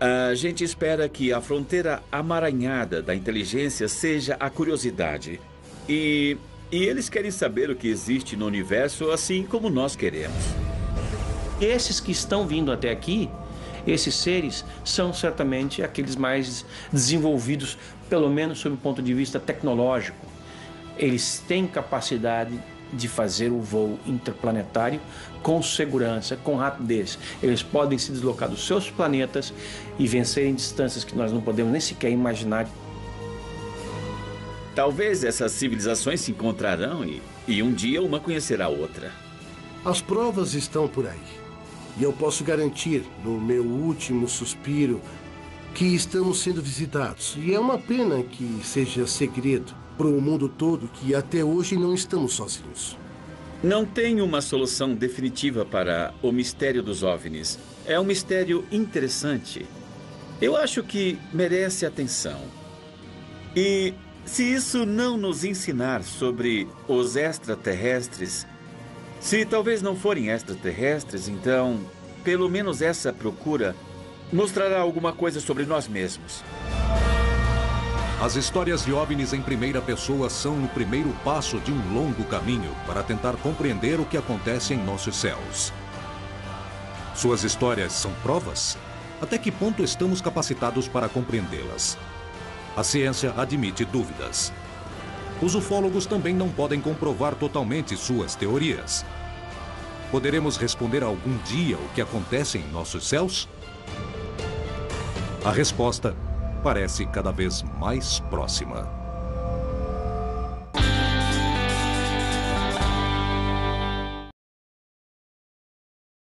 F: a gente espera que a fronteira amaranhada da inteligência seja a curiosidade. E eles querem saber o que existe no universo, assim como nós queremos.
B: Esses que estão vindo até aqui, esses seres são certamente aqueles mais desenvolvidos, pelo menos sob o ponto de vista tecnológico. Eles têm capacidade de fazer o voo interplanetário com segurança, com rapidez. Eles podem se deslocar dos seus planetas e vencerem distâncias que nós não podemos nem sequer imaginar.
F: Talvez essas civilizações se encontrarão e um dia uma conhecerá a outra.
E: As provas estão por aí. E eu posso garantir, no meu último suspiro, que estamos sendo visitados. E é uma pena que seja segredo para o mundo todo que até hoje não estamos sozinhos.
F: Não tem uma solução definitiva para o mistério dos OVNIs. É um mistério interessante. Eu acho que merece atenção. E se isso não nos ensinar sobre os extraterrestres, se talvez não forem extraterrestres, então, pelo menos essa procura mostrará alguma coisa sobre nós mesmos.
A: As histórias de OVNIs em primeira pessoa são o primeiro passo de um longo caminho para tentar compreender o que acontece em nossos céus. Suas histórias são provas? Até que ponto estamos capacitados para compreendê-las? A ciência admite dúvidas. Os ufólogos também não podem comprovar totalmente suas teorias. Poderemos responder algum dia o que acontece em nossos céus? A resposta parece cada vez mais próxima.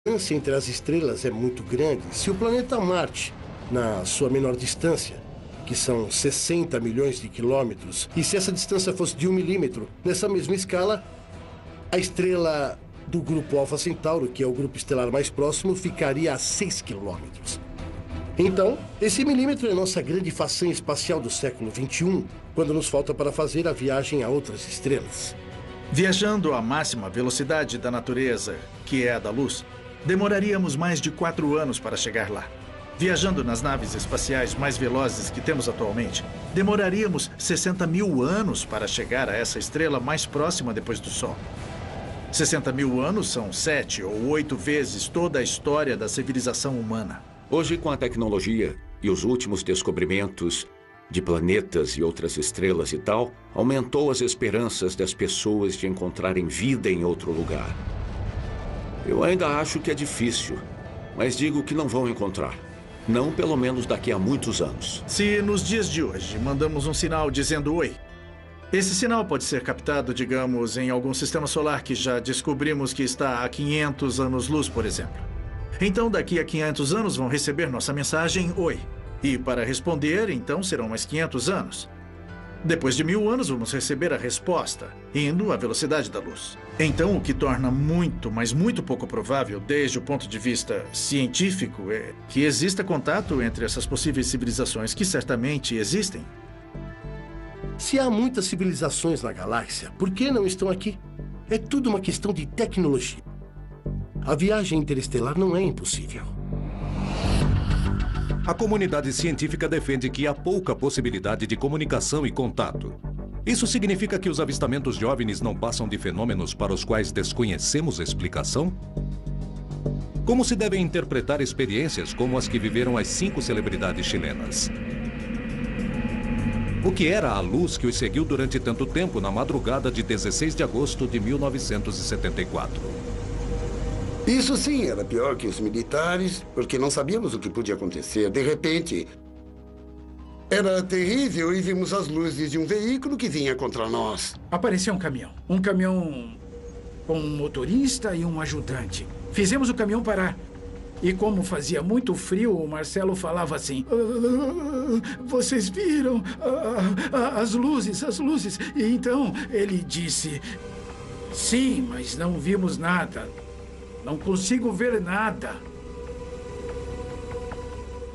E: A distância entre as estrelas é muito grande. Se o planeta Marte, na sua menor distância, que são 60 milhões de quilômetros, e se essa distância fosse de 1 milímetro, nessa mesma escala, a estrela do grupo Alfa Centauro, que é o grupo estelar mais próximo, ficaria a 6 quilômetros. Então, esse milímetro é nossa grande façanha espacial do século XXI, quando nos falta para fazer a viagem a outras estrelas.
H: Viajando à máxima velocidade da natureza, que é a da luz, demoraríamos mais de 4 anos para chegar lá. Viajando nas naves espaciais mais velozes que temos atualmente, demoraríamos 60 mil anos para chegar a essa estrela mais próxima depois do Sol. 60 mil anos são 7 ou 8 vezes toda a história da civilização humana.
C: Hoje, com a tecnologia e os últimos descobrimentos de planetas e outras estrelas e tal, aumentou as esperanças das pessoas de encontrarem vida em outro lugar. Eu ainda acho que é difícil, mas digo que não vão encontrar. Não pelo menos daqui a muitos anos.
H: Se nos dias de hoje mandamos um sinal dizendo oi, esse sinal pode ser captado, digamos, em algum sistema solar que já descobrimos que está a 500 anos-luz, por exemplo. Então, daqui a 500 anos vão receber nossa mensagem oi. E para responder, então, serão mais 500 anos. Depois de 1000 anos, vamos receber a resposta, indo à velocidade da luz. Então, o que torna muito, mas muito pouco provável, desde o ponto de vista científico, é que exista contato entre essas possíveis civilizações, que certamente existem.
E: Se há muitas civilizações na galáxia, por que não estão aqui? É tudo uma questão de tecnologia. A viagem interestelar não é impossível.
A: A comunidade científica defende que há pouca possibilidade de comunicação e contato. Isso significa que os avistamentos de OVNIs não passam de fenômenos para os quais desconhecemos a explicação? Como se devem interpretar experiências como as que viveram as 5 celebridades chilenas? O que era a luz que os seguiu durante tanto tempo na madrugada de 16 de agosto de 1974?
G: Isso sim era pior que os militares, porque não sabíamos o que podia acontecer. De repente, era terrível e vimos as luzes de um veículo que vinha contra nós.
H: Apareceu um caminhão. Um caminhão com um motorista e um ajudante. Fizemos o caminhão parar. E como fazia muito frio, o Marcelo falava assim: vocês viram as luzes, as luzes. E então ele disse: sim, mas não vimos nada. Não consigo ver nada.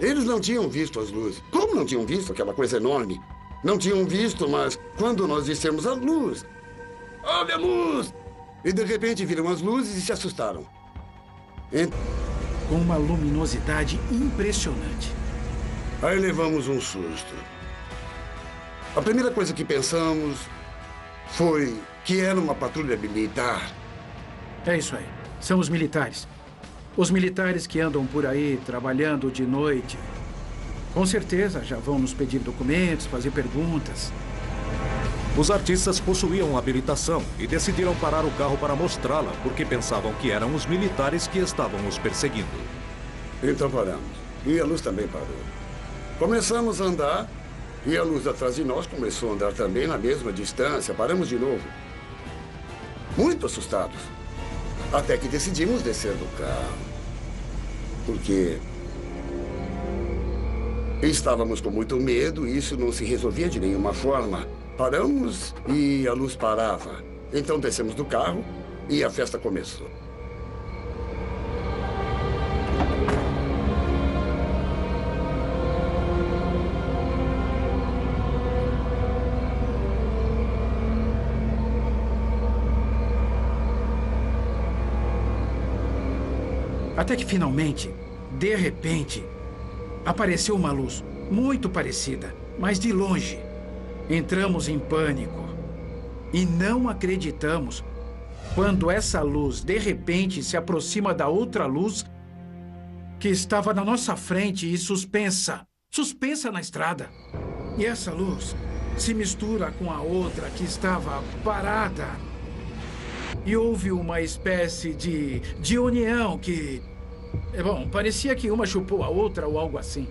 G: Eles não tinham visto as luzes. Como não tinham visto aquela coisa enorme? Não tinham visto, mas quando nós dissemos a luz, olha a luz! E de repente viram as luzes e se assustaram.
H: Com uma luminosidade impressionante.
G: Aí levamos um susto. A primeira coisa que pensamos foi que era uma patrulha militar.
H: É isso aí. São os militares. Os militares que andam por aí trabalhando de noite. Com certeza já vão nos pedir documentos, fazer perguntas.
A: Os artistas possuíam habilitação e decidiram parar o carro para mostrá-la, porque pensavam que eram os militares que estavam os perseguindo.
G: Então paramos. E a luz também parou. Começamos a andar e a luz atrás de nós começou a andar também na mesma distância. Paramos de novo. Muito assustados. Até que decidimos descer do carro. Porque estávamos com muito medo e isso não se resolvia de nenhuma forma. Paramos e a luz parava. Então descemos do carro e a festa começou.
H: Até que finalmente, de repente, apareceu uma luz muito parecida, mas de longe. Entramos em pânico e não acreditamos quando essa luz, de repente, se aproxima da outra luz que estava na nossa frente e suspensa na estrada. E essa luz se mistura com a outra que estava parada. E houve uma espécie de união que... Bom, parecia que uma chupou a outra ou algo assim.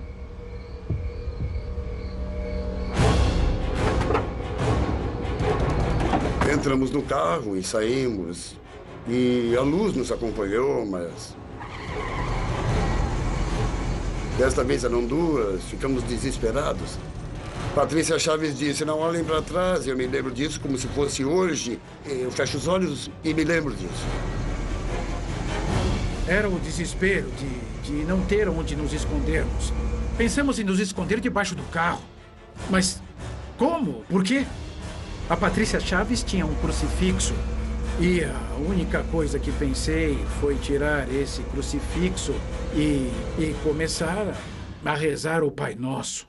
G: Entramos no carro e saímos. E a luz nos acompanhou, mas... Desta vez eram duas, ficamos desesperados. Patrícia Chaves disse, não olhem para trás. Eu me lembro disso como se fosse hoje. Eu fecho os olhos e me lembro disso.
H: Era o desespero de não ter onde nos escondermos. Pensamos em nos esconder debaixo do carro. Mas como? Por quê? A Patrícia Chaves tinha um crucifixo. E a única coisa que pensei foi tirar esse crucifixo e começar a rezar o Pai Nosso.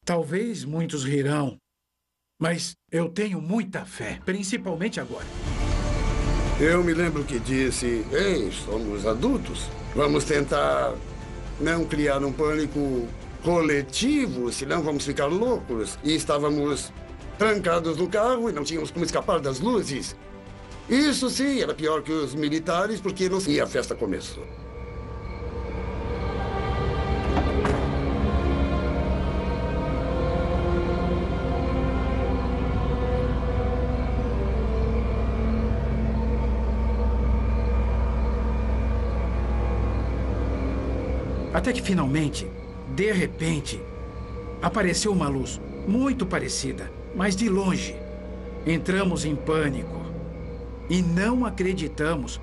H: Talvez muitos rirão, mas eu tenho muita fé, principalmente agora.
G: Eu me lembro que disse, ei, somos adultos. Vamos tentar não criar um pânico coletivo, senão vamos ficar loucos. E estávamos trancados no carro e não tínhamos como escapar das luzes. Isso sim, era pior que os militares, porque não... E a festa começou.
H: Até que finalmente, de repente, apareceu uma luz muito parecida, mas de longe. Entramos em pânico e não acreditamos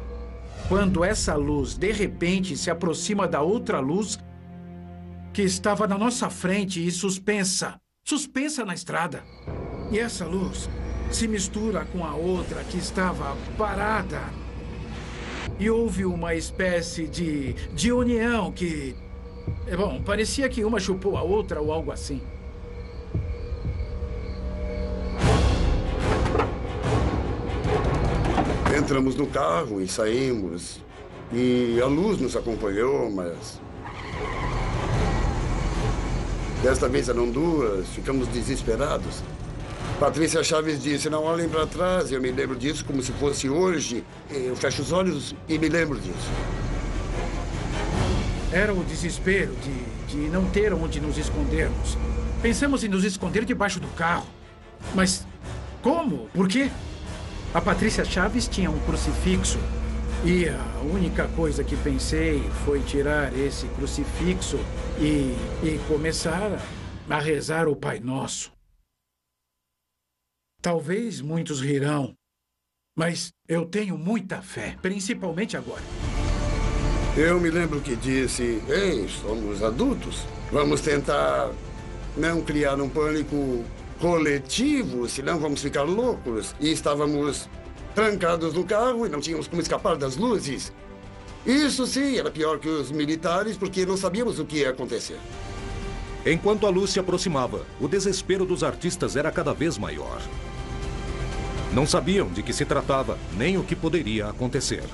H: quando essa luz, de repente, se aproxima da outra luz que estava na nossa frente e suspensa na estrada. E essa luz se mistura com a outra que estava parada. E houve uma espécie de união que... Bom, parecia que uma chupou a outra ou algo assim.
G: Entramos no carro e saímos. E a luz nos acompanhou, mas... Desta vez eram duas, ficamos desesperados. Patrícia Chaves disse, não olhem para trás. Eu me lembro disso como se fosse hoje. Eu fecho os olhos e me lembro disso.
H: Era o desespero de não ter onde nos escondermos. Pensamos em nos esconder debaixo do carro. Mas como? Por quê? A Patrícia Chaves tinha um crucifixo. E a única coisa que pensei foi tirar esse crucifixo e começar a rezar o Pai Nosso. Talvez muitos rirão, mas eu tenho muita fé, principalmente agora.
G: Eu me lembro que disse, ei, somos adultos. Vamos tentar não criar um pânico coletivo, senão vamos ficar loucos. E estávamos trancados no carro e não tínhamos como escapar das luzes. Isso sim, era pior que os militares, porque não sabíamos o que ia acontecer.
A: Enquanto a luz se aproximava, o desespero dos artistas era cada vez maior. Não sabiam de que se tratava, nem o que poderia acontecer.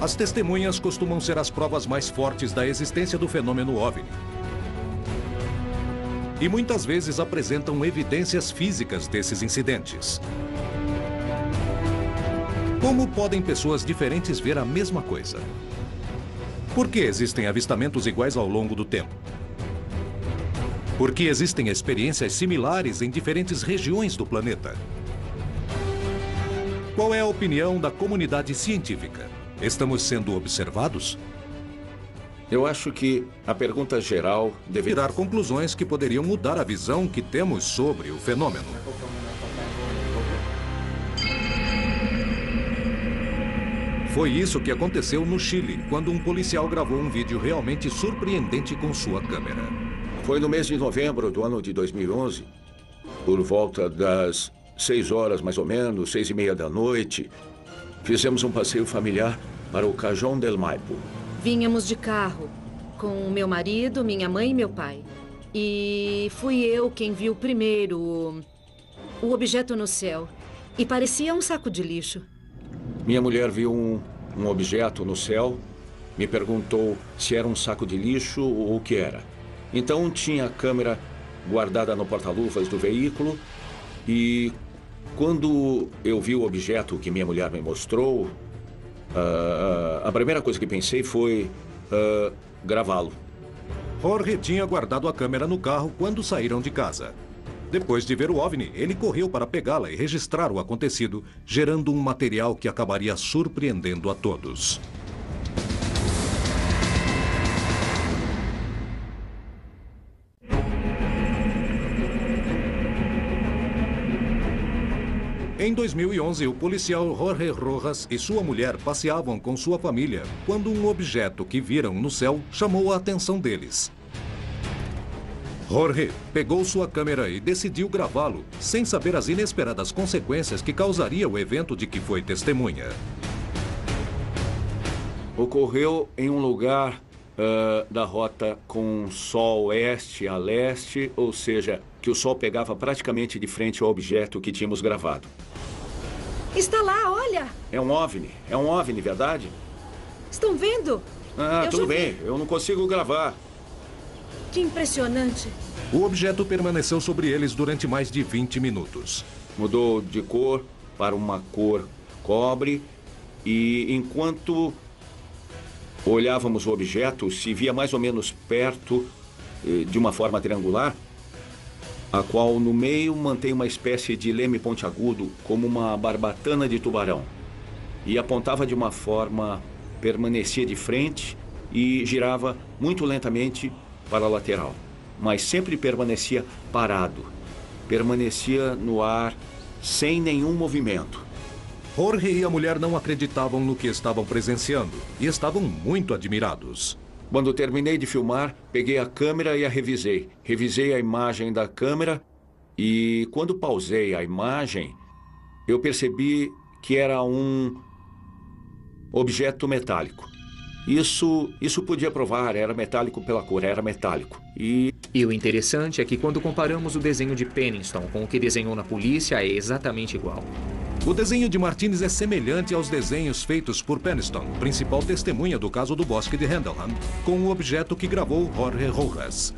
A: As testemunhas costumam ser as provas mais fortes da existência do fenômeno OVNI. E muitas vezes apresentam evidências físicas desses incidentes. Como podem pessoas diferentes ver a mesma coisa? Por que existem avistamentos iguais ao longo do tempo? Por que existem experiências similares em diferentes regiões do planeta? Qual é a opinião da comunidade científica? Estamos sendo observados?
C: Eu acho que a pergunta geral deveria
A: tirar conclusões que poderiam mudar a visão que temos sobre o fenômeno. Foi isso que aconteceu no Chile, quando um policial gravou um vídeo realmente surpreendente com sua câmera.
C: Foi no mês de novembro do ano de 2011, por volta das 6 horas, mais ou menos, 6:30 da noite, fizemos um passeio familiar para o Cajón del Maipo.
N: Vínhamos de carro com meu marido, minha mãe e meu pai. E fui eu quem viu primeiro o objeto no céu. E parecia um saco de lixo.
C: Minha mulher viu um objeto no céu, me perguntou se era um saco de lixo ou o que era. Então tinha a câmera guardada no porta-luvas do veículo e quando eu vi o objeto que minha mulher me mostrou, a primeira coisa que pensei foi gravá-lo.
A: Jorge tinha guardado a câmera no carro quando saíram de casa. Depois de ver o OVNI, ele correu para pegá-la e registrar o acontecido, gerando um material que acabaria surpreendendo a todos. Em 2011, o policial Jorge Rojas e sua mulher passeavam com sua família quando um objeto que viram no céu chamou a atenção deles. Jorge pegou sua câmera e decidiu gravá-lo, sem saber as inesperadas consequências que causaria o evento de que foi testemunha.
C: Ocorreu em um lugar da rota com sol oeste a leste, ou seja, que o sol pegava praticamente de frente ao objeto que tínhamos gravado.
N: Está lá, olha!
C: É um OVNI, verdade?
N: Estão vendo?
C: Tudo bem, eu não consigo gravar.
N: Que impressionante.
A: O objeto permaneceu sobre eles durante mais de 20 minutos.
C: Mudou de cor para uma cor cobre e enquanto olhávamos o objeto, se via mais ou menos perto de uma forma triangular, a qual no meio mantém uma espécie de leme pontiagudo, como uma barbatana de tubarão. E apontava de uma forma, permanecia de frente e girava muito lentamente para a lateral, mas sempre permanecia parado, permanecia no ar, sem nenhum movimento.
A: Jorge e a mulher não acreditavam no que estavam presenciando e estavam muito admirados.
C: Quando terminei de filmar, peguei a câmera e a revisei. Revisei a imagem da câmera e quando pausei a imagem, eu percebi que era um objeto metálico. Isso podia provar, era metálico pela cor, era metálico. E
O: o interessante é que quando comparamos o desenho de Penniston com o que desenhou na polícia, é exatamente igual.
A: O desenho de Martinez é semelhante aos desenhos feitos por Penniston, principal testemunha do caso do bosque de Randallham, com o objeto que gravou Jorge Rojas.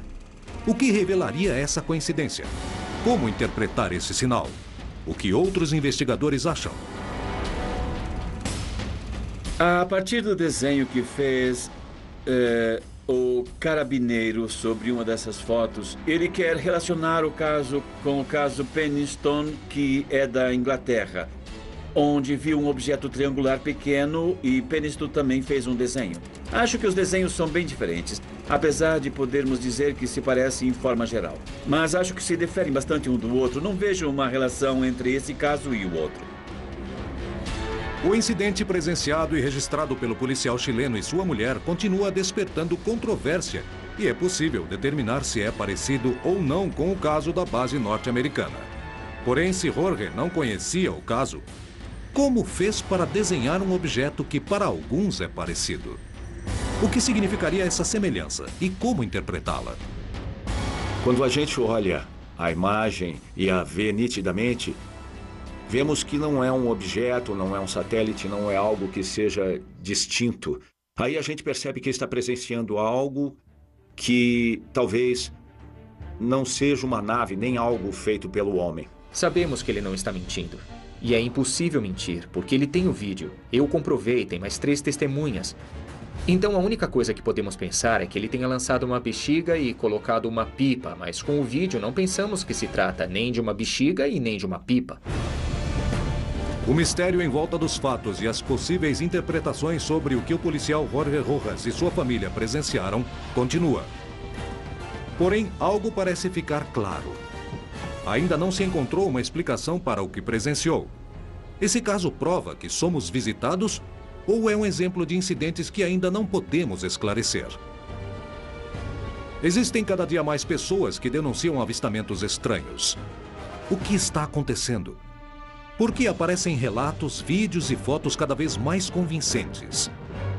A: O que revelaria essa coincidência? Como interpretar esse sinal? O que outros investigadores acham?
F: A partir do desenho que fez o carabineiro sobre uma dessas fotos, ele quer relacionar o caso com o caso Penniston, que é da Inglaterra, onde viu um objeto triangular pequeno e Penniston também fez um desenho. Acho que os desenhos são bem diferentes, apesar de podermos dizer que se parecem em forma geral. Mas acho que se diferem bastante um do outro. Não vejo uma relação entre esse caso e o outro.
A: O incidente presenciado e registrado pelo policial chileno e sua mulher continua despertando controvérsia e é possível determinar se é parecido ou não com o caso da base norte-americana. Porém, se Jorge não conhecia o caso, como fez para desenhar um objeto que para alguns é parecido? O que significaria essa semelhança e como interpretá-la?
C: Quando a gente olha a imagem e a vê nitidamente, vemos que não é um objeto, não é um satélite, não é algo que seja distinto. Aí a gente percebe que está presenciando algo que talvez não seja uma nave, nem algo feito pelo homem.
O: Sabemos que ele não está mentindo. E é impossível mentir, porque ele tem o vídeo. Eu comprovei, tem mais 3 testemunhas. Então a única coisa que podemos pensar é que ele tenha lançado uma bexiga e colocado uma pipa, mas com o vídeo não pensamos que se trata nem de uma bexiga e nem de uma pipa.
A: O mistério em volta dos fatos e as possíveis interpretações sobre o que o policial Jorge Rojas e sua família presenciaram continua. Porém, algo parece ficar claro. Ainda não se encontrou uma explicação para o que presenciou. Esse caso prova que somos visitados ou é um exemplo de incidentes que ainda não podemos esclarecer? Existem cada dia mais pessoas que denunciam avistamentos estranhos. O que está acontecendo? Por que aparecem relatos, vídeos e fotos cada vez mais convincentes?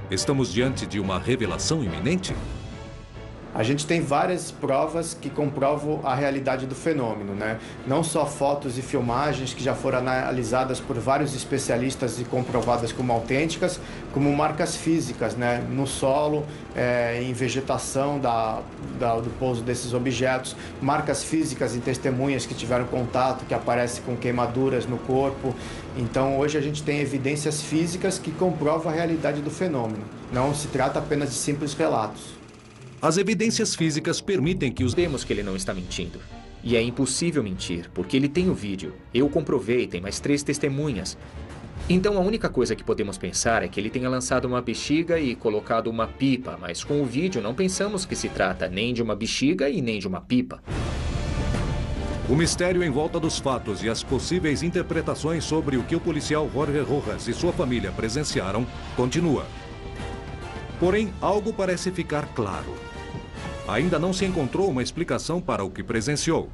A: Estamos diante de uma revelação iminente?
P: A gente tem várias provas que comprovam a realidade do fenômeno, né? Não só fotos e filmagens que já foram analisadas por vários especialistas e comprovadas como autênticas, como marcas físicas, né? No solo, em vegetação do pouso desses objetos, marcas físicas em testemunhas que tiveram contato, que aparecem com queimaduras no corpo. Então, hoje a gente tem evidências físicas que comprovam a realidade do fenômeno. Não se trata apenas de simples relatos.
A: As evidências físicas permitem que os...
O: Sabemos que ele não está mentindo. E é impossível mentir, porque ele tem o vídeo. Eu comprovei, tem mais 3 testemunhas. Então a única coisa que podemos pensar é que ele tenha lançado uma bexiga e colocado uma pipa, mas com o vídeo não pensamos que se trata nem de uma bexiga e nem de uma pipa.
A: O mistério em volta dos fatos e as possíveis interpretações sobre o que o policial Jorge Rojas e sua família presenciaram continua. Porém, algo parece ficar claro. Ainda não se encontrou uma explicação para o que presenciou.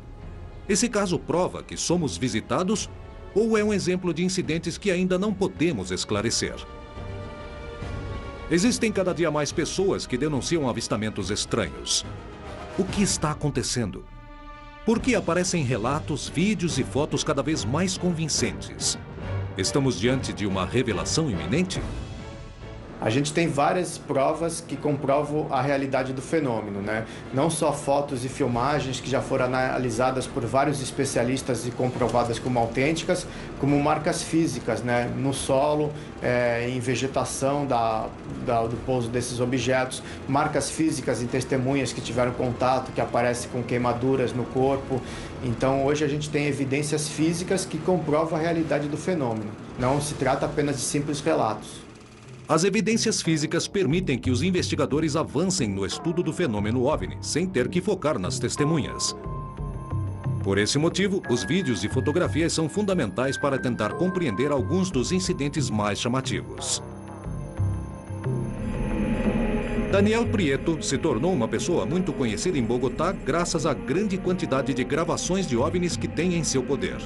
A: Esse caso prova que somos visitados ou é um exemplo de incidentes que ainda não podemos esclarecer? Existem cada dia mais pessoas que denunciam avistamentos estranhos. O que está acontecendo? Por que aparecem relatos, vídeos e fotos cada vez mais convincentes? Estamos diante de uma revelação iminente?
P: A gente tem várias provas que comprovam a realidade do fenômeno, né? Não só fotos e filmagens que já foram analisadas por vários especialistas e comprovadas como autênticas, como marcas físicas, né? No solo, em vegetação do pouso desses objetos, marcas físicas em testemunhas que tiveram contato, que aparecem com queimaduras no corpo. Então, hoje a gente tem evidências físicas que comprovam a realidade do fenômeno. Não se trata apenas de simples relatos.
A: As evidências físicas permitem que os investigadores avancem no estudo do fenômeno OVNI, sem ter que focar nas testemunhas. Por esse motivo, os vídeos e fotografias são fundamentais para tentar compreender alguns dos incidentes mais chamativos. Daniel Prieto se tornou uma pessoa muito conhecida em Bogotá graças à grande quantidade de gravações de OVNIs que tem em seu poder.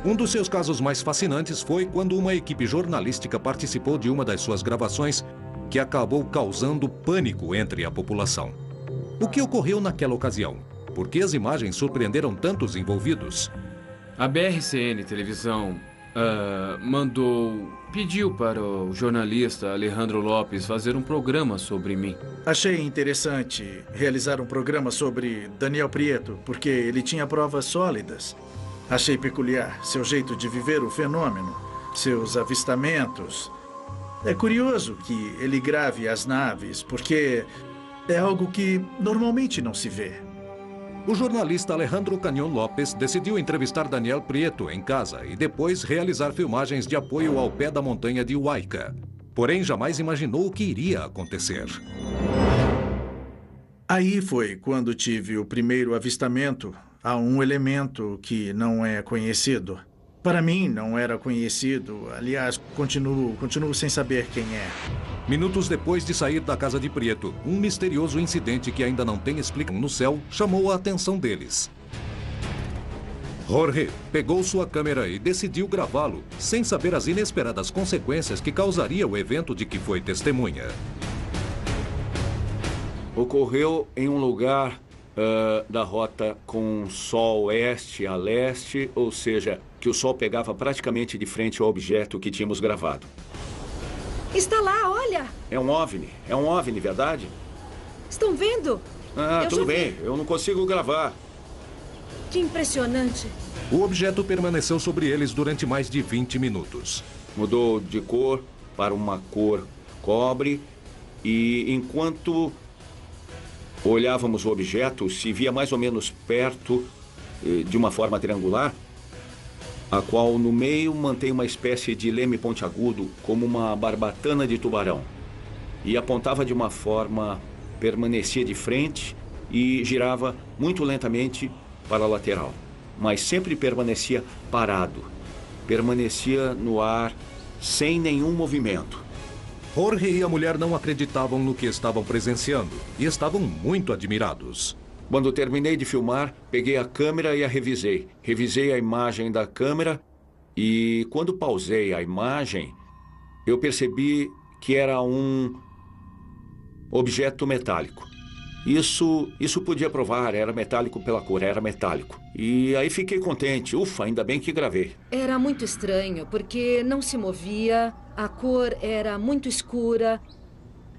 A: Um dos seus casos mais fascinantes foi quando uma equipe jornalística participou de uma das suas gravações que acabou causando pânico entre a população. O que ocorreu naquela ocasião? Por que as imagens surpreenderam tantos envolvidos?
I: A BRCN Televisão pediu para o jornalista Alejandro Lopes fazer um programa sobre mim.
H: Achei interessante realizar um programa sobre Daniel Prieto, porque ele tinha provas sólidas. Achei peculiar seu jeito de viver o fenômeno, seus avistamentos. É curioso que ele grave as naves, porque é algo que normalmente não se vê.
A: O jornalista Alejandro Canhon Lopes decidiu entrevistar Daniel Prieto em casa e depois realizar filmagens de apoio ao pé da montanha de Huayca. Porém, jamais imaginou o que iria acontecer.
H: Aí foi quando tive o primeiro avistamento a um elemento que não é conhecido. Para mim, não era conhecido. Aliás, continuo sem saber quem é.
A: Minutos depois de sair da casa de Prieto, um misterioso incidente que ainda não tem explicação no céu chamou a atenção deles. Jorge pegou sua câmera e decidiu gravá-lo, sem saber as inesperadas consequências que causaria o evento de que foi testemunha.
C: Ocorreu em um lugar da rota com sol oeste a leste, ou seja, que o sol pegava praticamente de frente ao objeto que tínhamos gravado.
N: Está lá, olha!
C: É um OVNI, verdade?
N: Estão vendo?
C: Tudo bem, eu não consigo gravar.
N: Que impressionante!
A: O objeto permaneceu sobre eles durante mais de 20 minutos.
C: Mudou de cor para uma cor cobre e enquanto olhávamos o objeto, se via mais ou menos perto, de uma forma triangular, a qual no meio mantém uma espécie de leme pontiagudo, como uma barbatana de tubarão. E apontava de uma forma, permanecia de frente e girava muito lentamente para a lateral, mas sempre permanecia parado. Permanecia no ar, sem nenhum movimento.
A: Jorge e a mulher não acreditavam no que estavam presenciando e estavam muito admirados.
C: Quando terminei de filmar, peguei a câmera e a revisei. Revisei a imagem da câmera e, quando pausei a imagem, eu percebi que era um objeto metálico. Isso podia provar, era metálico pela cor, era metálico. E aí fiquei contente, ufa, ainda bem que gravei.
N: Era muito estranho, porque não se movia, a cor era muito escura.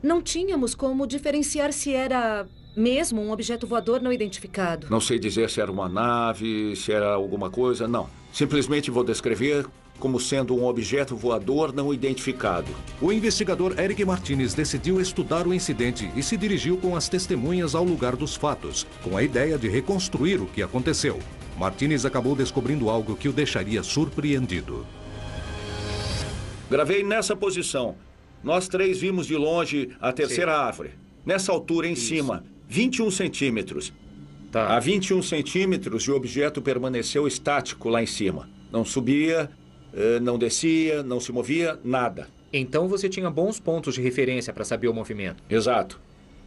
N: Não tínhamos como diferenciar se era mesmo um objeto voador não identificado.
C: Não sei dizer se era uma nave, se era alguma coisa, não. Simplesmente vou descrever como sendo um objeto voador não identificado.
A: O investigador Eric Martinez decidiu estudar o incidente e se dirigiu com as testemunhas ao lugar dos fatos, com a ideia de reconstruir o que aconteceu. Martinez acabou descobrindo algo que o deixaria surpreendido.
C: Gravei nessa posição. Nós três vimos de longe a terceira árvore. Nessa altura, em cima, 21 centímetros. A 21 centímetros, o objeto permaneceu estático lá em cima. Não subia, não descia, não se movia, nada.
O: Então você tinha bons pontos de referência para saber o movimento.
C: Exato.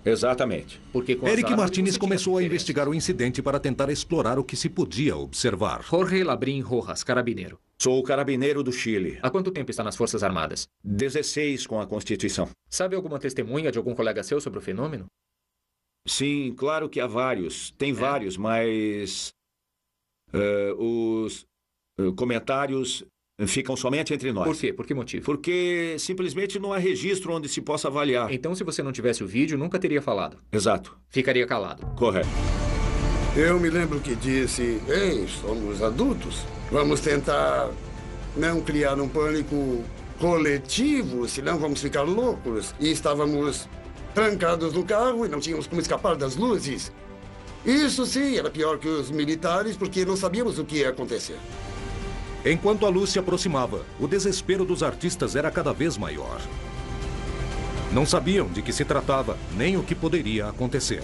C: Exatamente.
O: Porque
A: Eric Martinez começou a investigar o incidente para tentar explorar o que se podia observar.
O: Jorge Labrín Rojas, carabineiro.
C: Sou o carabineiro do Chile.
O: Há quanto tempo está nas Forças Armadas?
C: 16 com a Constituição.
O: Sabe alguma testemunha de algum colega seu sobre o fenômeno?
C: Sim, claro que há vários. Tem vários, mas os comentários ficam somente entre nós.
O: Por quê? Por que motivo?
C: Porque simplesmente não há registro onde se possa avaliar.
O: Então, se você não tivesse o vídeo, nunca teria falado.
C: Exato.
O: Ficaria calado.
C: Correto.
G: Eu me lembro que disse, ei, somos adultos. Vamos tentar não criar um pânico coletivo, senão vamos ficar loucos. E estávamos trancados no carro e não tínhamos como escapar das luzes. Isso sim, era pior que os militares, porque não sabíamos o que ia acontecer.
A: Enquanto a luz se aproximava, o desespero dos artistas era cada vez maior. Não sabiam de que se tratava, nem o que poderia acontecer.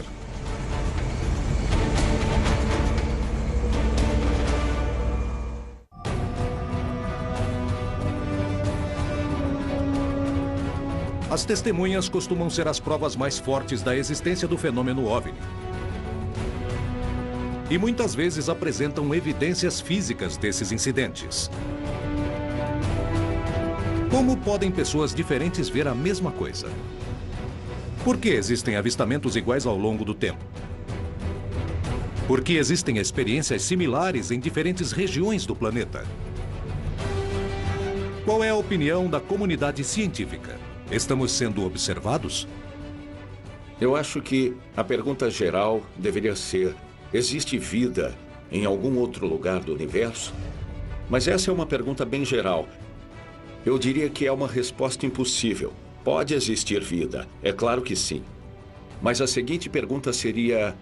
A: As testemunhas costumam ser as provas mais fortes da existência do fenômeno OVNI. E muitas vezes apresentam evidências físicas desses incidentes. Como podem pessoas diferentes ver a mesma coisa? Por que existem avistamentos iguais ao longo do tempo? Por que existem experiências similares em diferentes regiões do planeta? Qual é a opinião da comunidade científica? Estamos sendo observados?
C: Eu acho que a pergunta geral deveria ser: existe vida em algum outro lugar do universo? Mas essa é uma pergunta bem geral. Eu diria que é uma resposta impossível. Pode existir vida, é claro que sim. Mas a seguinte pergunta seria: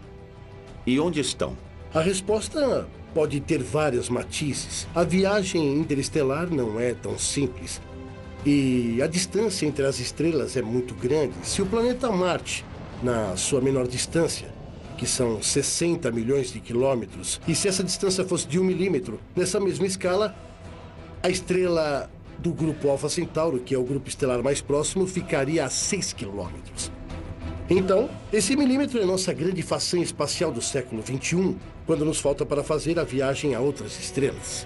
C: e onde estão?
E: A resposta pode ter vários matizes. A viagem interestelar não é tão simples. E a distância entre as estrelas é muito grande. Se o planeta Marte, na sua menor distância, que são 60 milhões de quilômetros, e se essa distância fosse de 1 milímetro, nessa mesma escala, a estrela do grupo Alfa Centauro, que é o grupo estelar mais próximo, ficaria a 6 quilômetros. Então, esse milímetro é nossa grande façanha espacial do século XXI, quando nos falta para fazer a viagem a outras estrelas.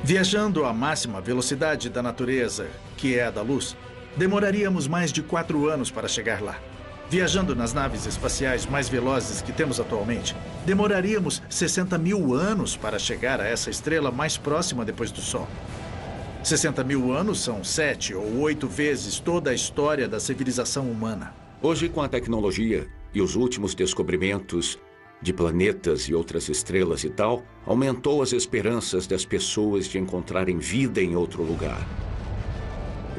H: Viajando à máxima velocidade da natureza, que é a da luz, demoraríamos mais de 4 anos para chegar lá. Viajando nas naves espaciais mais velozes que temos atualmente, demoraríamos 60 mil anos para chegar a essa estrela mais próxima depois do Sol. 60 mil anos são 7 ou 8 vezes toda a história da civilização humana.
C: Hoje, com a tecnologia e os últimos descobrimentos de planetas e outras estrelas e tal, aumentou as esperanças das pessoas de encontrarem vida em outro lugar.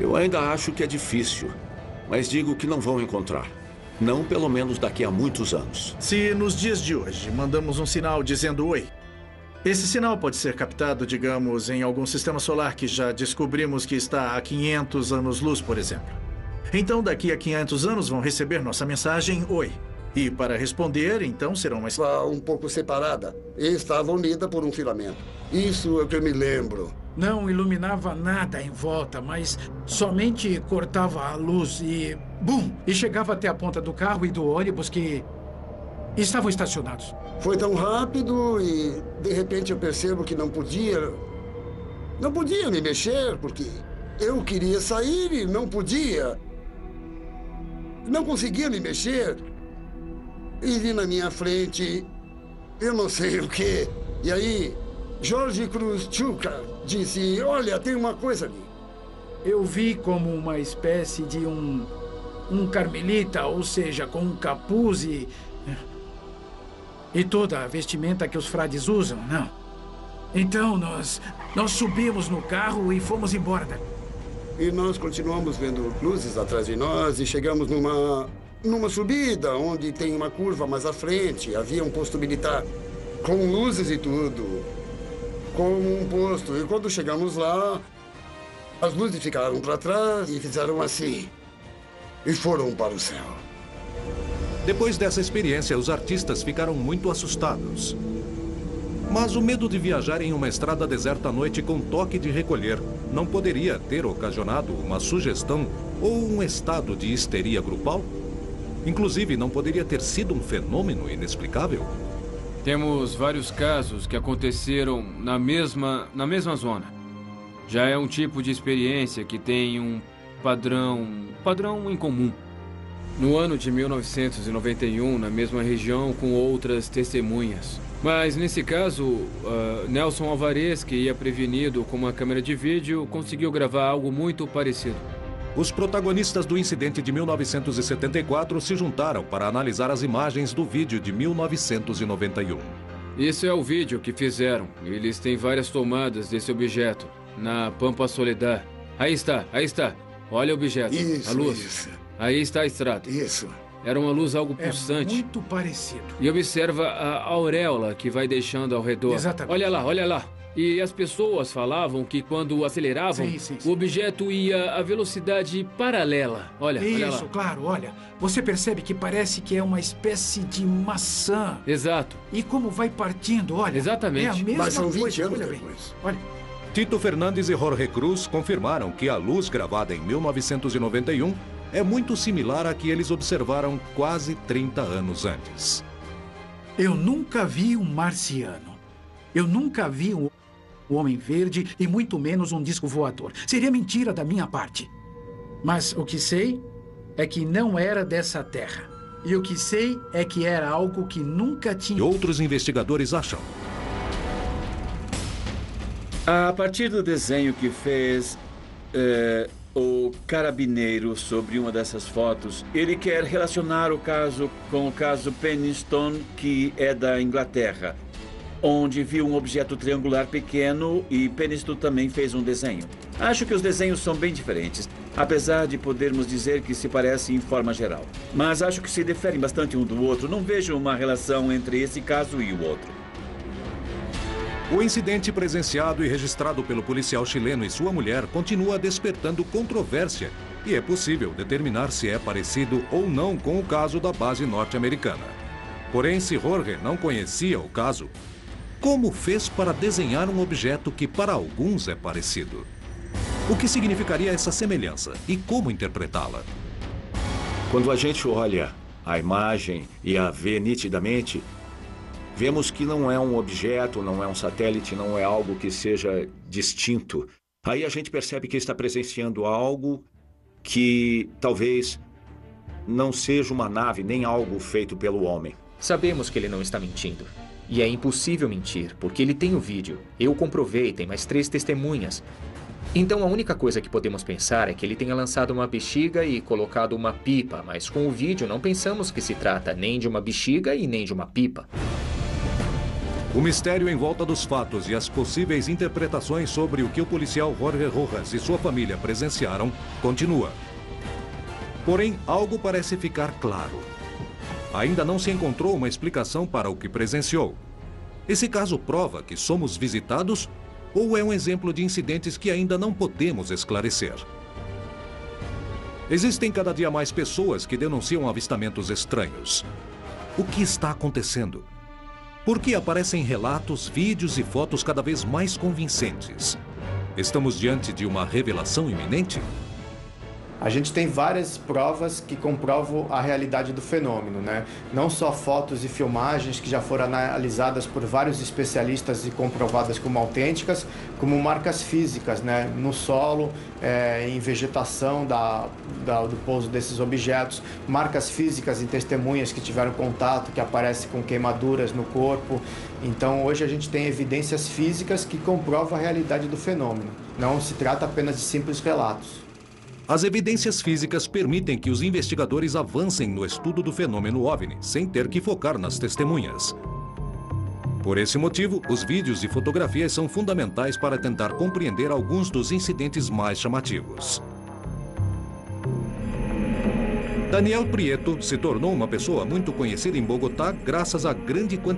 C: Eu ainda acho que é difícil, mas digo que não vão encontrar. Não pelo menos daqui a muitos anos.
H: Se nos dias de hoje mandamos um sinal dizendo oi, Esse sinal pode ser captado, digamos, em algum sistema solar que já descobrimos que está a 500 anos-luz, por exemplo. Então, daqui a 500 anos vão receber nossa mensagem "Oi". E para responder, então, serão mais...
G: Um pouco separada e estava unida por um filamento. Isso é o que eu me lembro.
H: Não iluminava nada em volta, mas somente cortava a luz e... bum! E chegava até a ponta do carro e do ônibus que estavam estacionados.
G: Foi tão rápido e, de repente, eu percebo que não podia me mexer, porque eu queria sair e não podia. Não conseguia me mexer. E vi na minha frente, eu não sei o quê. E aí, Jorge Kruzchuka disse, olha, tem uma coisa ali.
H: Eu vi como uma espécie de um carmelita, ou seja, com um capuz e toda a vestimenta que os frades usam, não. Então, nós subimos no carro e fomos embora daqui.
G: E nós continuamos vendo luzes atrás de nós e chegamos numa subida, onde tem uma curva mais à frente. Havia um posto militar com luzes e tudo, como um posto. E quando chegamos lá, as luzes ficaram para trás e fizeram assim. E foram para o céu.
A: Depois dessa experiência, os artistas ficaram muito assustados. Mas o medo de viajar em uma estrada deserta à noite com toque de recolher não poderia ter ocasionado uma sugestão ou um estado de histeria grupal? Inclusive, não poderia ter sido um fenômeno inexplicável?
I: Temos vários casos que aconteceram na mesma zona. Já é um tipo de experiência que tem um padrão em comum. No ano de 1991, na mesma região com outras testemunhas. Mas, nesse caso, Nelson Alvarez, que ia prevenido com uma câmera de vídeo, conseguiu gravar algo muito parecido.
A: Os protagonistas do incidente de 1974 se juntaram para analisar as imagens do vídeo de 1991.
I: Isso é o vídeo que fizeram. Eles têm várias tomadas desse objeto, na Pampa Soledad. Aí está. Olha o objeto, a luz.
G: Isso.
I: Aí está a estrada.
G: Isso.
I: Era uma luz algo pulsante.
H: É muito parecido.
I: E observa a auréola que vai deixando ao redor.
H: Exatamente.
I: Olha lá. E as pessoas falavam que quando aceleravam, o objeto ia a velocidade paralela. Olha lá.
H: Isso, claro, olha. Você percebe que parece que é uma espécie de maçã.
I: Exato.
H: E como vai partindo, olha.
I: Exatamente.
H: É a mesma
G: Mas são 20
H: coisa.
G: anos
H: Olha
G: depois.
H: Olha.
A: Tito Fernandes e Jorge Cruz confirmaram que a luz gravada em 1991 é muito similar à que eles observaram quase 30 anos antes.
H: Eu nunca vi um marciano. Eu nunca vi um homem verde e muito menos um disco voador. Seria mentira da minha parte. Mas o que sei é que não era dessa terra. E o que sei é que era algo que nunca tinha...
A: E outros investigadores acham.
F: A partir do desenho que fez o carabineiro sobre uma dessas fotos, ele quer relacionar o caso com o caso Penniston, que é da Inglaterra, onde viu um objeto triangular pequeno e Penniston também fez um desenho. Acho que os desenhos são bem diferentes, apesar de podermos dizer que se parecem em forma geral. Mas acho que se diferem bastante um do outro. Não vejo uma relação entre esse caso e o outro.
A: O incidente presenciado e registrado pelo policial chileno e sua mulher continua despertando controvérsia e é possível determinar se é parecido ou não com o caso da base norte-americana. Porém, se Jorge não conhecia o caso, como fez para desenhar um objeto que para alguns é parecido? O que significaria essa semelhança e como interpretá-la?
C: Quando a gente olha a imagem e a vê nitidamente, vemos que não é um objeto, não é um satélite, não é algo que seja distinto. Aí a gente percebe que está presenciando algo que talvez não seja uma nave, nem algo feito pelo homem.
O: Sabemos que ele não está mentindo. E é impossível mentir, porque ele tem o vídeo. Eu comprovei, tem mais 3 testemunhas. Então a única coisa que podemos pensar é que ele tenha lançado uma bexiga e colocado uma pipa, mas com o vídeo não pensamos que se trata nem de uma bexiga e nem de uma pipa.
A: O mistério em volta dos fatos e as possíveis interpretações sobre o que o policial Jorge Rojas e sua família presenciaram continua. Porém, algo parece ficar claro. Ainda não se encontrou uma explicação para o que presenciou. Esse caso prova que somos visitados ou é um exemplo de incidentes que ainda não podemos esclarecer? Existem cada dia mais pessoas que denunciam avistamentos estranhos. O que está acontecendo? Por que aparecem relatos, vídeos e fotos cada vez mais convincentes? Estamos diante de uma revelação iminente?
P: A gente tem várias provas que comprovam a realidade do fenômeno, né? Não só fotos e filmagens que já foram analisadas por vários especialistas e comprovadas como autênticas, como marcas físicas, né? No solo, em vegetação do pouso desses objetos, marcas físicas em testemunhas que tiveram contato, que aparecem com queimaduras no corpo. Então, hoje a gente tem evidências físicas que comprovam a realidade do fenômeno. Não se trata apenas de simples relatos.
A: As evidências físicas permitem que os investigadores avancem no estudo do fenômeno OVNI, sem ter que focar nas testemunhas. Por esse motivo, os vídeos e fotografias são fundamentais para tentar compreender alguns dos incidentes mais chamativos. Daniel Prieto se tornou uma pessoa muito conhecida em Bogotá graças à grande quantidade